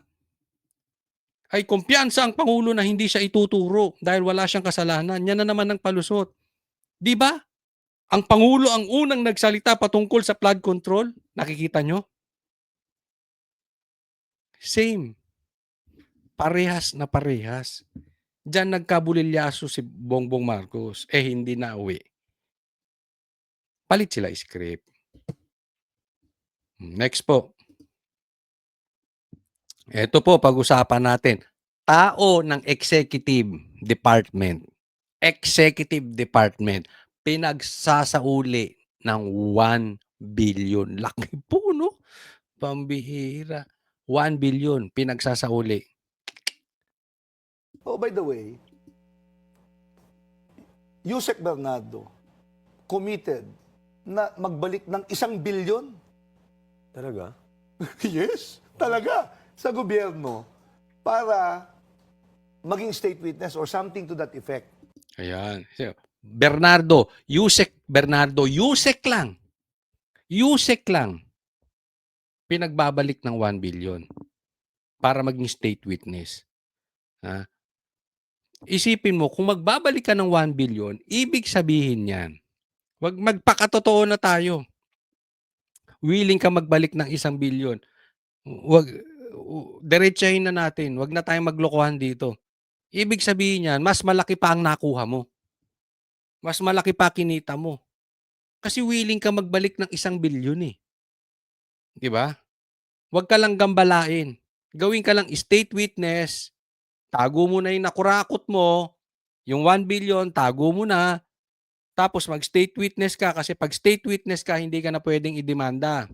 ay kumpiyansa ang Pangulo na hindi siya ituturo dahil wala siyang kasalanan. Yan na naman ang palusot. Di ba? Ang Pangulo ang unang nagsalita patungkol sa flood control. Nakikita nyo? Same. Parehas na parehas. Diyan nagkabulilyaso si Bongbong Marcos. Hindi na uwi. Palit sila script. Next po. Ito po, pag-usapan natin. Tao ng Executive Department. Executive Department. Pinagsasauli ng 1 billion. Laki po, no? Pambihira. 1 billion pinagsasauli. Oh, by the way, Yusek Bernardo committed na magbalik ng 1 billion. Talaga? Yes, talaga. Sa gobyerno para maging state witness or something to that effect. Ayan. Bernardo, Yusek Bernardo, Yusek lang. Yusek lang. Pinagbabalik ng 1 billion para maging state witness. Ha? Isipin mo, kung magbabalik ka ng 1 billion, ibig sabihin yan, wag magpakatotoo na tayo. Willing ka magbalik ng 1 billion. Wag, diretsahin na natin. Wag na tayong maglokohan dito. Ibig sabihin yan, mas malaki pa ang nakuha mo. Mas malaki pa kinita mo. Kasi willing ka magbalik ng 1 billion eh. Di ba? Wag ka lang gambalain. Gawin ka lang state witness. Tago mo na yung nakurakot mo. Yung 1 billion, tago mo na. Tapos mag-state witness ka kasi pag state witness ka, hindi ka na pwedeng idemanda.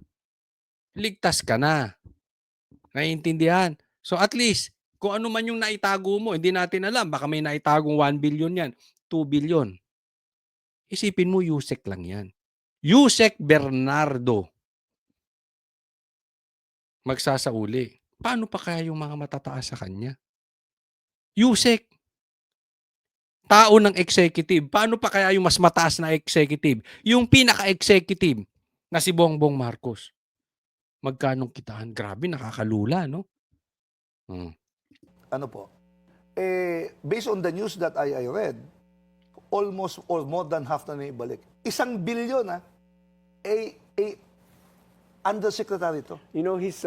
Ligtas ka na. Naiintindihan? So at least, kung ano man yung naitago mo, hindi natin alam. Baka may naitagong 1 billion yan, 2 billion. Isipin mo, Yusek lang yan. Yusek Bernardo. Magsasauli. Paano pa kaya yung mga matataas sa kanya? Yusek. Tao ng executive. Paano pa kaya yung mas mataas na executive? Yung pinaka-executive na si Bongbong Marcos. Magkanong kitaan? Grabe, nakakalula, no? Ano po? Based on the news that I read, almost or more than half na ibalik. 1 billion, undersecretary to. You know, he's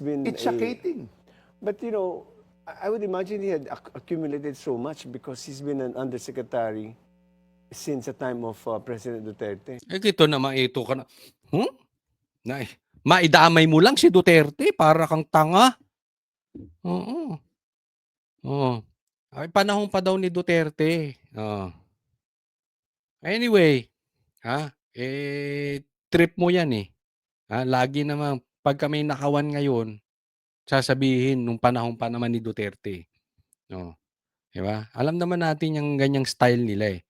been It's shocking. But you know, I would imagine he had accumulated so much because he's been an undersecretary since the time of President Duterte. Ito naman, ito ka na. Maidamay mo lang si Duterte para kang tanga. Oo. Ay, panahon pa daw ni Duterte. Anyway, trip mo yan eh. Lagi naman, pagka may nakawan ngayon, sasabihin nung panahon pa naman ni Duterte. Diba? Alam naman natin yung ganyang style nila eh.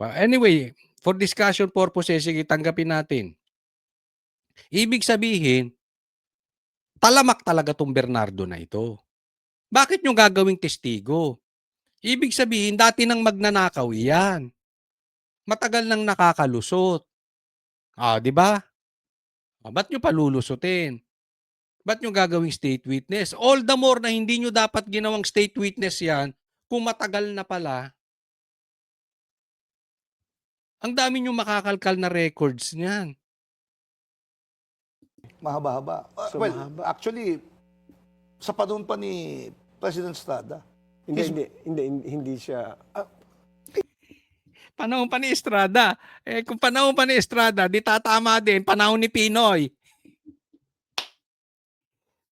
Well, anyway, for discussion purposes, sige, tanggapin natin. Ibig sabihin, talamak talaga tong Bernardo na ito. Bakit nyo gagawing testigo? Ibig sabihin, dati nang magnanakaw yan. Matagal nang nakakalusot. Di ba? Ba't nyo palulusutin? Ba't nyo gagawing state witness? All the more na hindi nyo dapat ginawang state witness yan kung matagal na pala. Ang dami nyo makakalkal na records niyan. Mahaba-haba. So, mahaba. Actually, sa panahon pa ni President Estrada. Hindi siya. Panahon pa ni Estrada. Kung panahon pa ni Estrada, di tatama din panahon ni Pinoy.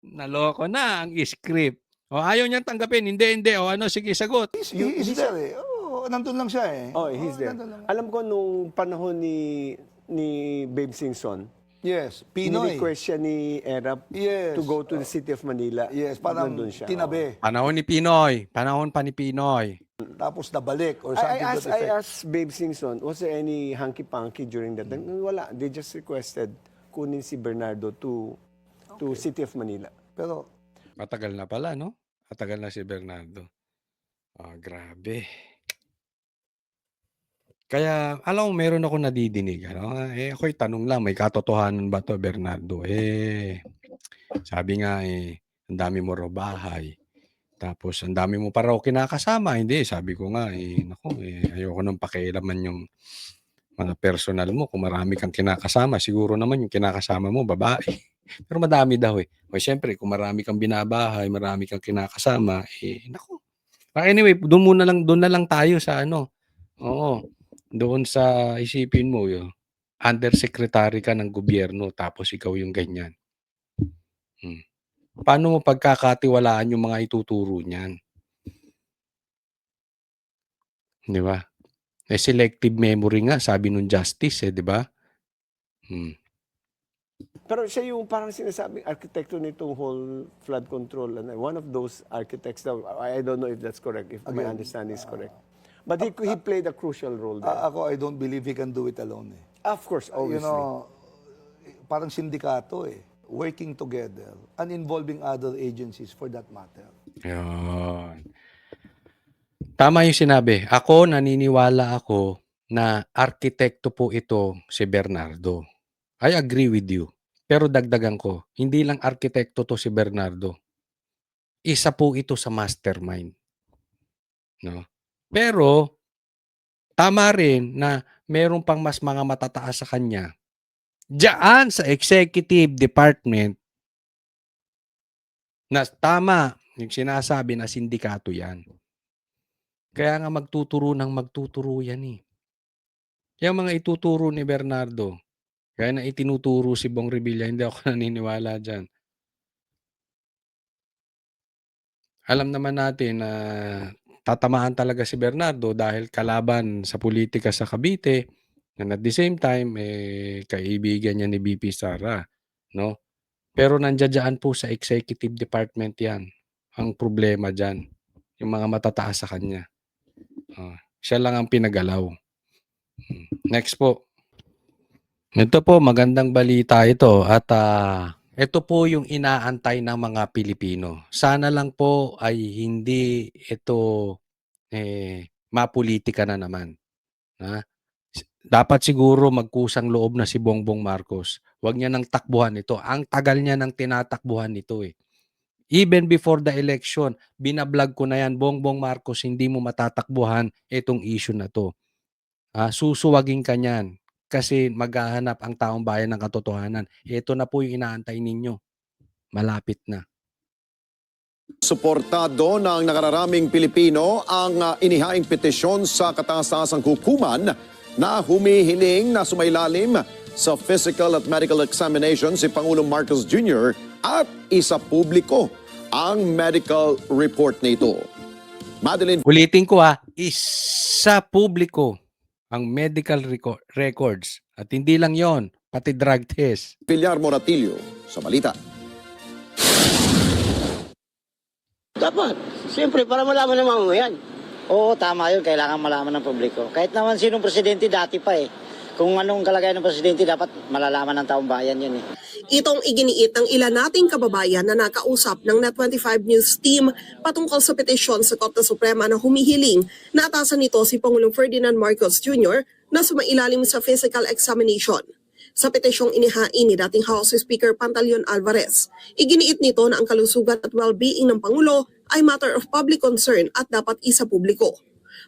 Naloko na ang script. Ayaw niyang tanggapin. Hindi. Sige, sagot. He's there eh. Nandun lang siya eh. He's there. Alam ko nung panahon ni Babe Singson, Yes, Pinoy. ni-request siya ni Erap Yes. to go to the city of Manila. Yes, parang Nandun siya. tinabi. Panahon ni Pinoy. Panahon pa ni Pinoy. Tapos nabalik or I something to that I effect. asked Babe Singson, was there any hanky-panky during that time? Wala. They just requested kunin si Bernardo to city of Manila. Pero Matagal na pala, no? Matagal na si Bernardo. Grabe. Kaya, alam mo, meron ako nadidinig. Ako'y tanong lang, may katotohanan ba to, Bernardo? Sabi nga, ang dami mo raw bahay. Tapos, ang dami mo pa raw kinakasama. Hindi, sabi ko nga, ayoko nang pakialaman yung mga personal mo, kung marami kang kinakasama, siguro naman yung kinakasama mo babae. Pero madami daw, eh. O siyempre kung marami kang binabahay, marami kang kinakasama, naku. Anyway, do'n na lang tayo sa ano, oo, doon sa isipin mo undersecretary ka ng gobyerno tapos ikaw yung ganyan. Paano mo pagkakatiwalaan yung mga ituturo niyan? 'Di ba? Selective memory nga sabi nung justice, 'di ba? Pero siya yung parang sinasabing arkitekto nitong whole flood control. And one of those architects, daw, I don't know if that's correct, if my understanding is correct. But he played a crucial role there. Ako, I don't believe he can do it alone. Of course, obviously. You know, parang sindikato working together and involving other agencies for that matter. Yun. Tama yung sinabi. Ako, naniniwala ako na arkitekto po ito si Bernardo. I agree with you. Pero dagdagan ko, hindi lang arkitekto to si Bernardo. Isa po ito sa mastermind. No? Pero, tama rin na meron pang mas mga matataas sa kanya. Diyan sa executive department, na tama yung sinasabi na sindikato yan. Kaya nga magtuturo yan eh. Yung mga ituturo ni Bernardo, kaya na itinuturo si Bong Revilla, hindi ako naniniwala dyan. Alam naman natin na tatamaan talaga si Bernardo dahil kalaban sa politika sa Cavite, and at the same time, kaibigan niya ni BP Sara. No? Pero nandiyan po sa executive department yan. Ang problema dyan, yung mga matataas sa kanya. Siya lang ang pinagalaw. Next po. Ito po, magandang balita ito at ito po yung inaantay ng mga Pilipino. Sana lang po ay hindi ito mapolitika na naman. Dapat siguro magkusang loob na si Bongbong Marcos. Huwag niya nang takbuhan ito. Ang tagal niya nang tinatakbuhan ito eh. Even before the election, binablog ko na yan, Bongbong Marcos, hindi mo matatakbuhan itong issue na to. Susuwagin ka niyan kasi maghahanap ang taong bayan ng katotohanan. Ito na po yung inaantay ninyo. Malapit na. Suportado ng nakararaming Pilipino ang inihaing petisyon sa kataas-taasang hukuman na humihiling na sumailalim sa physical at medical examination si Pangulong Marcos Jr. at isa publiko ang medical report nito. Madeline, ulitin ko isa publiko ang medical records. At hindi lang yon, pati drug test. Villar Moratillo sa balita. Dapat. Siyempre, para malaman ng mamamayan. Oo, tama yun. Kailangan malaman ng publiko. Kahit naman sinong presidente dati pa eh. Kung anong kalagayan ng presidente, dapat malalaman ng taong bayan yun eh. Itong iginiit ng ilan nating kababayan na nakausap ng Net25 News team patungkol sa petisyon sa Korte Suprema na humihiling na atasan nito si Pangulong Ferdinand Marcos Jr. na sumailalim sa physical examination. Sa petisyong inihain ni dating House Speaker Pantaleon Alvarez, iginiit nito na ang kalusugan at well-being ng Pangulo ay matter of public concern at dapat isa publiko.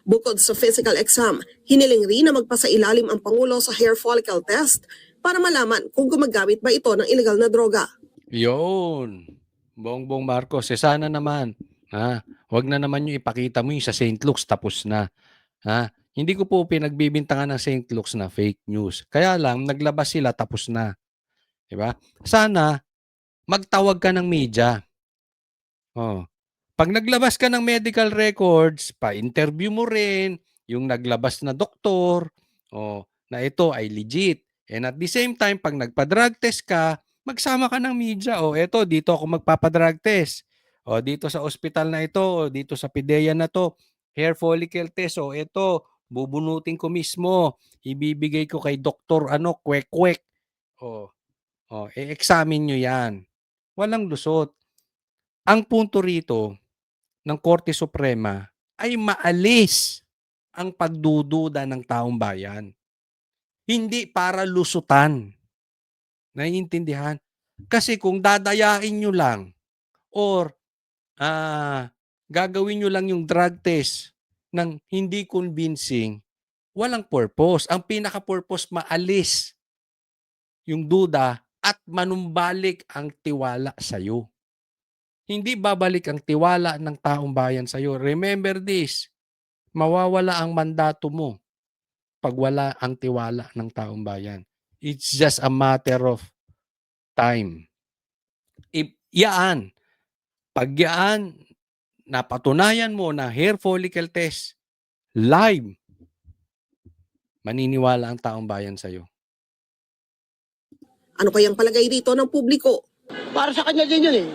Bukod sa physical exam, hiniling rin na magpasailalim ang Pangulo sa hair follicle test para malaman kung gumagamit ba ito ng illegal na droga. Yun. Bongbong Marcos, sana naman. Huwag na naman yung ipakita mo yung sa St. Luke's tapos na. Hindi ko po pinagbibintangan ng St. Luke's na fake news. Kaya lang, naglabas sila tapos na. Diba? Sana, magtawag ka ng media. Pag naglabas ka ng medical records, pa-interview mo rin yung naglabas na doktor na ito ay legit. And at the same time, pag nagpa-drug test ka, magsama ka ng media. Eto, dito ako magpapa-drug test. Dito sa ospital na ito, dito sa PIDEA na to, hair follicle test. Eto, bubunutin ko mismo. Ibibigay ko kay doktor, kwek-kwek. I-examine nyo yan. Walang lusot. Ang punto rito ng Korte Suprema ay maalis ang pagdududa ng taong bayan. Hindi para lusutan. Naiintindihan? Kasi kung dadayain nyo lang or gagawin nyo lang yung drug test ng hindi convincing, walang purpose. Ang pinaka-purpose, maalis yung duda at manumbalik ang tiwala sa'yo. Hindi babalik ang tiwala ng taong bayan sa'yo. Remember this, mawawala ang mandato mo pag wala ang tiwala ng taong bayan. It's just a matter of time. Pag yaan, napatunayan mo na hair follicle test, live, maniniwala ang taong bayan sa'yo. Ano kayang palagay dito ng publiko? Para sa kanya din yun eh.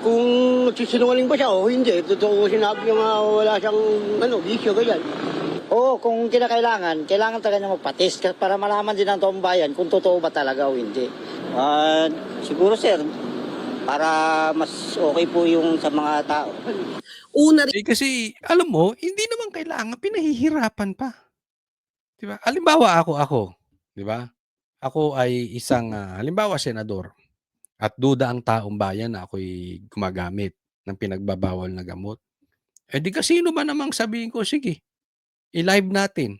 Kung nagsisinungaling ba siya o hindi. Totoo sinabi niya nga wala siyang bisyo, ganyan. Oo, kung kailangan talaga niya magpatest para malaman din ng taong bayan kung totoo ba talaga o hindi. Siguro sir, para mas okay po yung sa mga tao. Una Kasi, alam mo, hindi naman kailangan, pinahihirapan pa. Diba? Halimbawa ako, diba? Ako ay isang, halimbawa, senador. At duda ang taong bayan na ako'y gumagamit ng pinagbabawal na gamot. Di kasino ba namang sabihin ko, sige, i-live natin.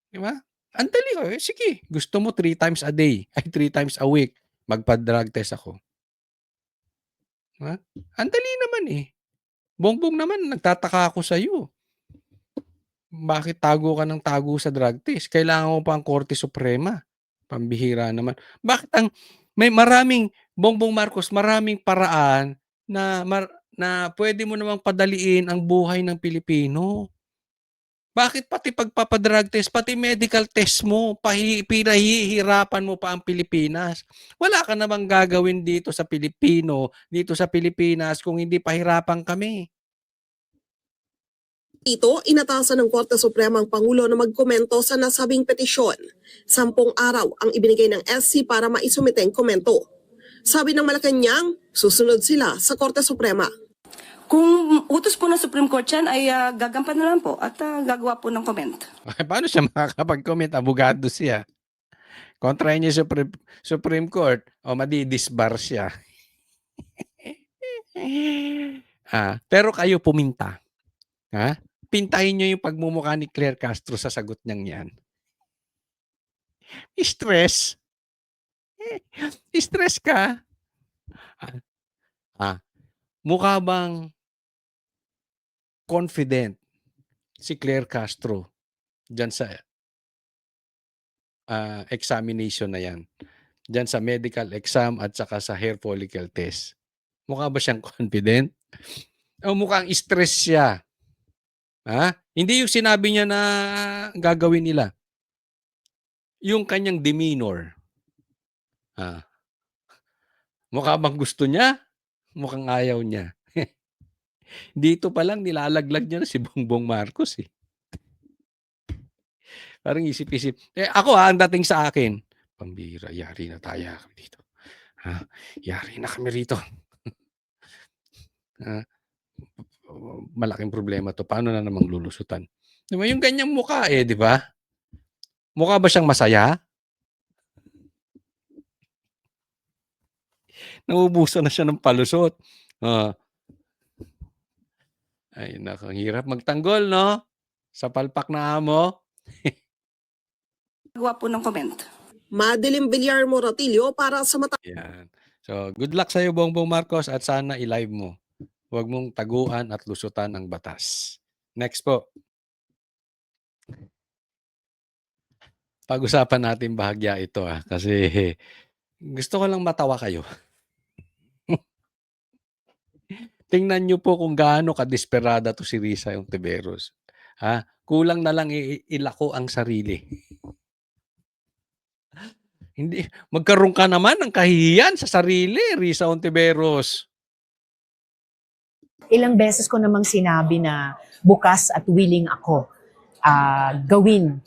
Diba? Ang dali ko, sige, gusto mo 3 times a day, 3 times a week, magpa-drug test ako. Diba? Ang dali naman eh. Bongbong naman, nagtataka ako sa iyo. Bakit tago ka ng tago sa drug test? Kailangan mo pa ang Korte Suprema. Pambihira naman. Bakit may maraming, Bongbong Marcos, maraming paraan na pwede mo namang padaliin ang buhay ng Pilipino. Bakit pati pagpapadrug test, pati medical test mo, pinahihirapan mo pa ang Pilipinas? Wala ka namang gagawin dito sa Pilipinas kung hindi pahirapan kami. Dito, inatasan ng Korte Suprema ang Pangulo na magkomento sa nasabing petisyon. 10 araw ang ibinigay ng SC para maisumite ang komento. Sabi ng Malacanang, susunod sila sa Korte Suprema. Kung utos po ng Supreme Court yan, ay gagampan na lang po at gagawa po ng comment. Paano siya makakapag-comment? Abogado siya. Kontra niya Supreme Court o madidisbar siya. Pero kayo puminta. Pintahin nyo yung pagmumukha ni Claire Castro sa sagot niyang yan. Stress. Stress ka. Mukha bang confident si Claire Castro dyan sa examination na yan? Dyan sa medical exam at saka sa hair follicle test. Mukha ba siyang confident? O mukhang stress siya? Hindi yung sinabi niya na gagawin nila. Yung kanyang demeanor. Mukha bang gusto niya? Mukhang ayaw niya. Dito pa lang nilalaglag niya na si Bongbong Marcos eh. Parang isip-isip. Ako ang dating sa akin, pambira, yari na tayo dito. Yari na kami rito. Malaking problema to. Paano na namang lulusutan? Diba? Yung ganyang mukha di ba? Mukha ba siyang masaya? Naubusan na siya ng palusot. Ay, nakang hirap magtanggol, no? Sa palpak na amo. Gagawa po ng comment. Madeline Villar Moratillo para sa mata. Yan. So, good luck sa'yo, Bongbong Marcos, at sana i-live mo. Huwag mong taguan at lusutan ang batas. Next po. Pag-usapan natin bahagya ito kasi gusto ko lang matawa kayo. Tingnan niyo po kung gaano kadesperada to si Risa Hontiveros. Kulang na lang ilako ang sarili. Hindi, magkaroon ka naman ng kahihiyan sa sarili, Risa Hontiveros. Ilang beses ko namang sinabi na bukas at willing ako gawin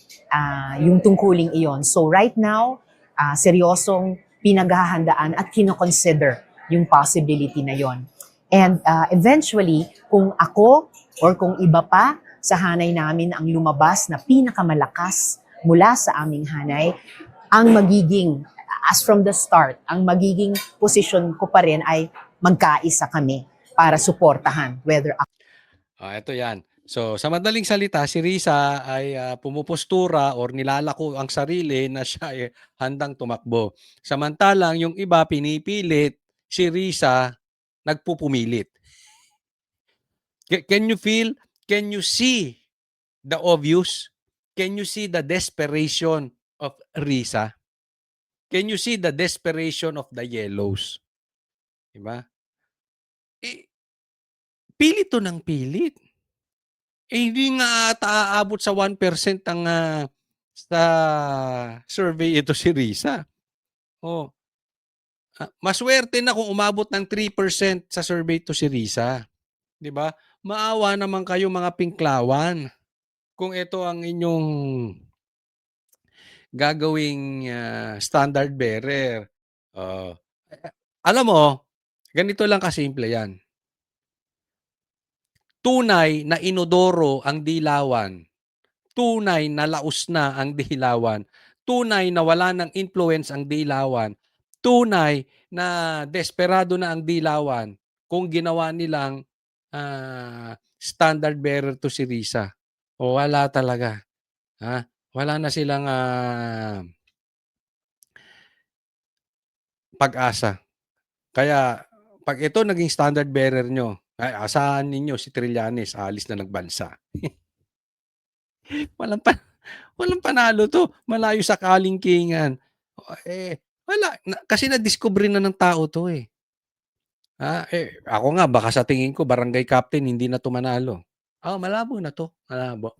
yung tungkuling iyon. So right now, seryosong pinaghahandaan at kinoconsider yung possibility na yon. And eventually, kung ako or kung iba pa sa hanay namin ang lumabas na pinakamalakas mula sa aming hanay, ang magiging, as from the start, ang magiging posisyon ko pa rin ay magkaisa kami para suportahan whether ito yan. So, sa madaling salita, si Risa ay pumupostura or nilalako ang sarili na siya ay handang tumakbo. Samantalang yung iba pinipilit, si Risa nagpupumilit. Can you see the obvious? Can you see the desperation of Risa? Can you see the desperation of the yellows? Diba? Eh, pilit to ng pilit. Hindi nga ata aabot sa 1% ang sa survey ito si Risa. Oh. Maswerte na kung umabot ng 3% sa survey to si Risa. 'Di ba? Maawa naman kayo mga pinklawan. Kung ito ang inyong gagawing standard bearer. Alam mo, ganito lang kasimple 'yan. Tunay na inodoro ang dilawan. Tunay na laos na ang dilawan. Tunay na wala ng influence ang dilawan. Tunay na desperado na ang dilawan kung ginawa nilang standard bearer to si Risa. O wala talaga. Wala na silang pag-asa. Kaya pag ito naging standard bearer nyo, ay asahan ninyo si Trillanes, alis na nagbansa. Walang panalo to. Malayo sa kalingkingan. Wala. Kasi na-discover na ng tao to eh. Ako nga, baka sa tingin ko, barangay captain, hindi na to manalo. Malabo na to. Malabo.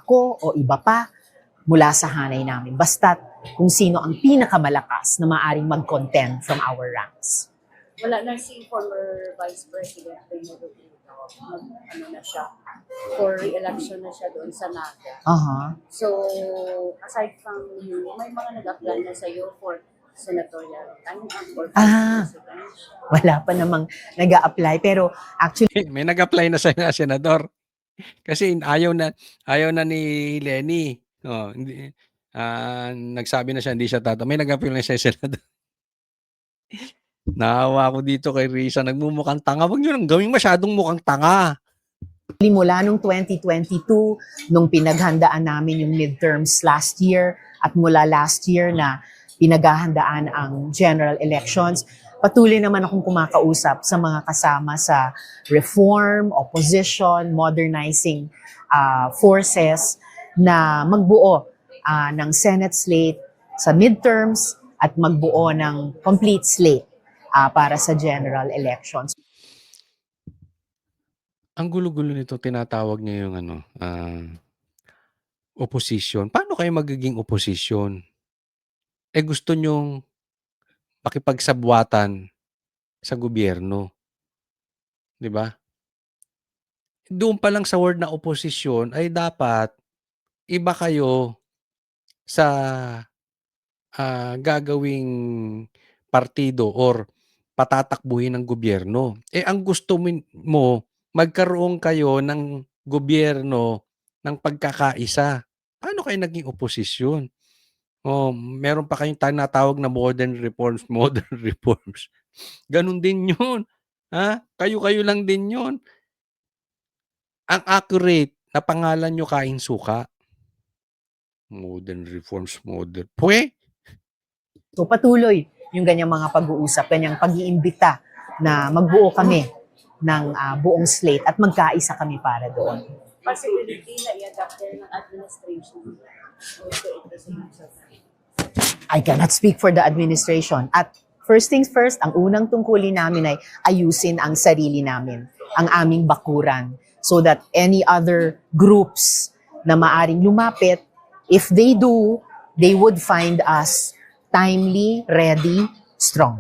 Ako o iba pa mula sa hanay namin. Basta't kung sino ang pinakamalakas na maaring mag-contend from our ranks. Wala na si former Vice President Benito ano na siya, for re-election na siya doon sa Naga. So, aside from you, may mga nag-apply na sa'yo for senatorial or presidential? Wala pa namang nag-a-apply pero actually may nag-apply na sa senador. Kasi ayaw na ni Lenny. Hindi, nagsabi na siya hindi siya may nag-apply na siya senador. Naawa ako dito kay Risa, nagmumukhang tanga. Huwag nyo nang gawing masyadong mukhang tanga. Mula nung 2022, nung pinaghandaan namin yung midterms last year, at mula last year na pinaghahandaan ang general elections, patuloy naman akong kumakausap sa mga kasama sa reform, opposition, modernizing forces na magbuo ng Senate slate sa midterms at magbuo ng complete slate para sa general elections. Ang gulo-gulo nito, tinatawag niya yung opposition. Paano kayo magiging opposition? Gusto nyong makipagsabwatan sa gobyerno. 'Di ba? Doon pa lang sa word na opposition ay dapat iba kayo sa gagawing partido or patatakbuhin ng gobyerno. Ang gusto mo, magkaroon kayo ng gobyerno ng pagkakaisa. Paano kayo naging oposisyon? Meron pa kayong tinatawag na modern reforms. Ganun din yun. Kayo-kayo lang din yun. Ang accurate na pangalan nyo kain suka. Modern reforms, So patuloy yung ganyang mga pag-uusap, ganyang pag-iimbita na magbuo kami ng buong slate at magkaisa kami para doon. Possibility na i-adapt ng administration. I cannot speak for the administration. At first things first, ang unang tungkulin namin ay ayusin ang sarili namin, ang aming bakuran, so that any other groups na maaring lumapit, if they do, they would find us timely, ready, strong.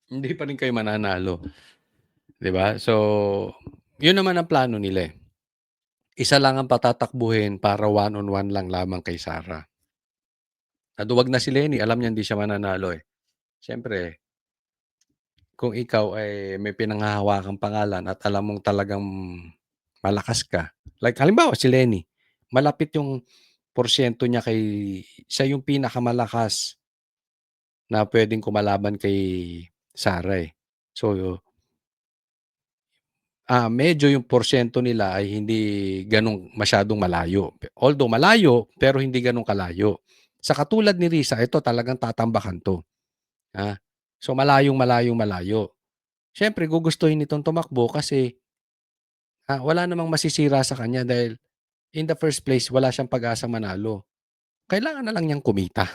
Hindi pa rin kayo mananalo. 'Di ba? So, yun naman ang plano nila. Isa lang ang patatakbuhin para one-on-one lang lamang kay Sara. Naduwag na si Lenny, alam niya hindi siya mananalo eh. Siyempre, kung ikaw ay may pinanghahawakang pangalan at alam mong talagang malakas ka. Like halimbawa si Lenny, malapit yung porsyento niya siya yung pinakamalakas na pwedeng kumalaban kay Sara eh. So, medyo yung porsiyento nila ay hindi gano'ng masyadong malayo. Although malayo, pero hindi gano'ng kalayo. Sa katulad ni Risa, ito talagang tatambakan 'to, So malayong-malayong malayo. Siyempre gugustuhin nitong tumakbo kasi, wala namang masisira sa kanya dahil in the first place wala siyang pag-asang manalo. Kailangan na lang niyang kumita.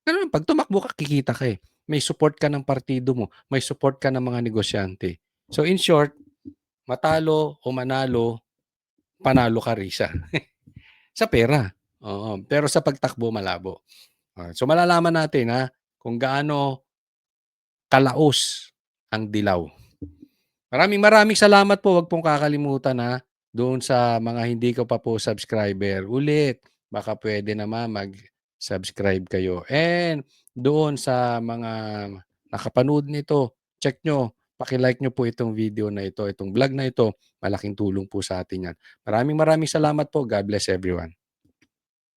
Gano'n 'pag tumakbo ka kikita ka, eh. May support ka ng partido mo, may support ka ng mga negosyante. So in short, matalo o manalo, panalo ka Risa. Sa pera, oo. Pero sa pagtakbo malabo. So malalaman natin, kung gaano kalaos ang dilaw. Maraming salamat po. Huwag pong kakalimutan, doon sa mga hindi ko pa po subscriber. Ulit, baka pwede naman mag-subscribe kayo. And doon sa mga nakapanood nito, check nyo, paki-like nyo po itong video na ito, itong vlog na ito. Malaking tulong po sa atin yan. Maraming salamat po. God bless everyone.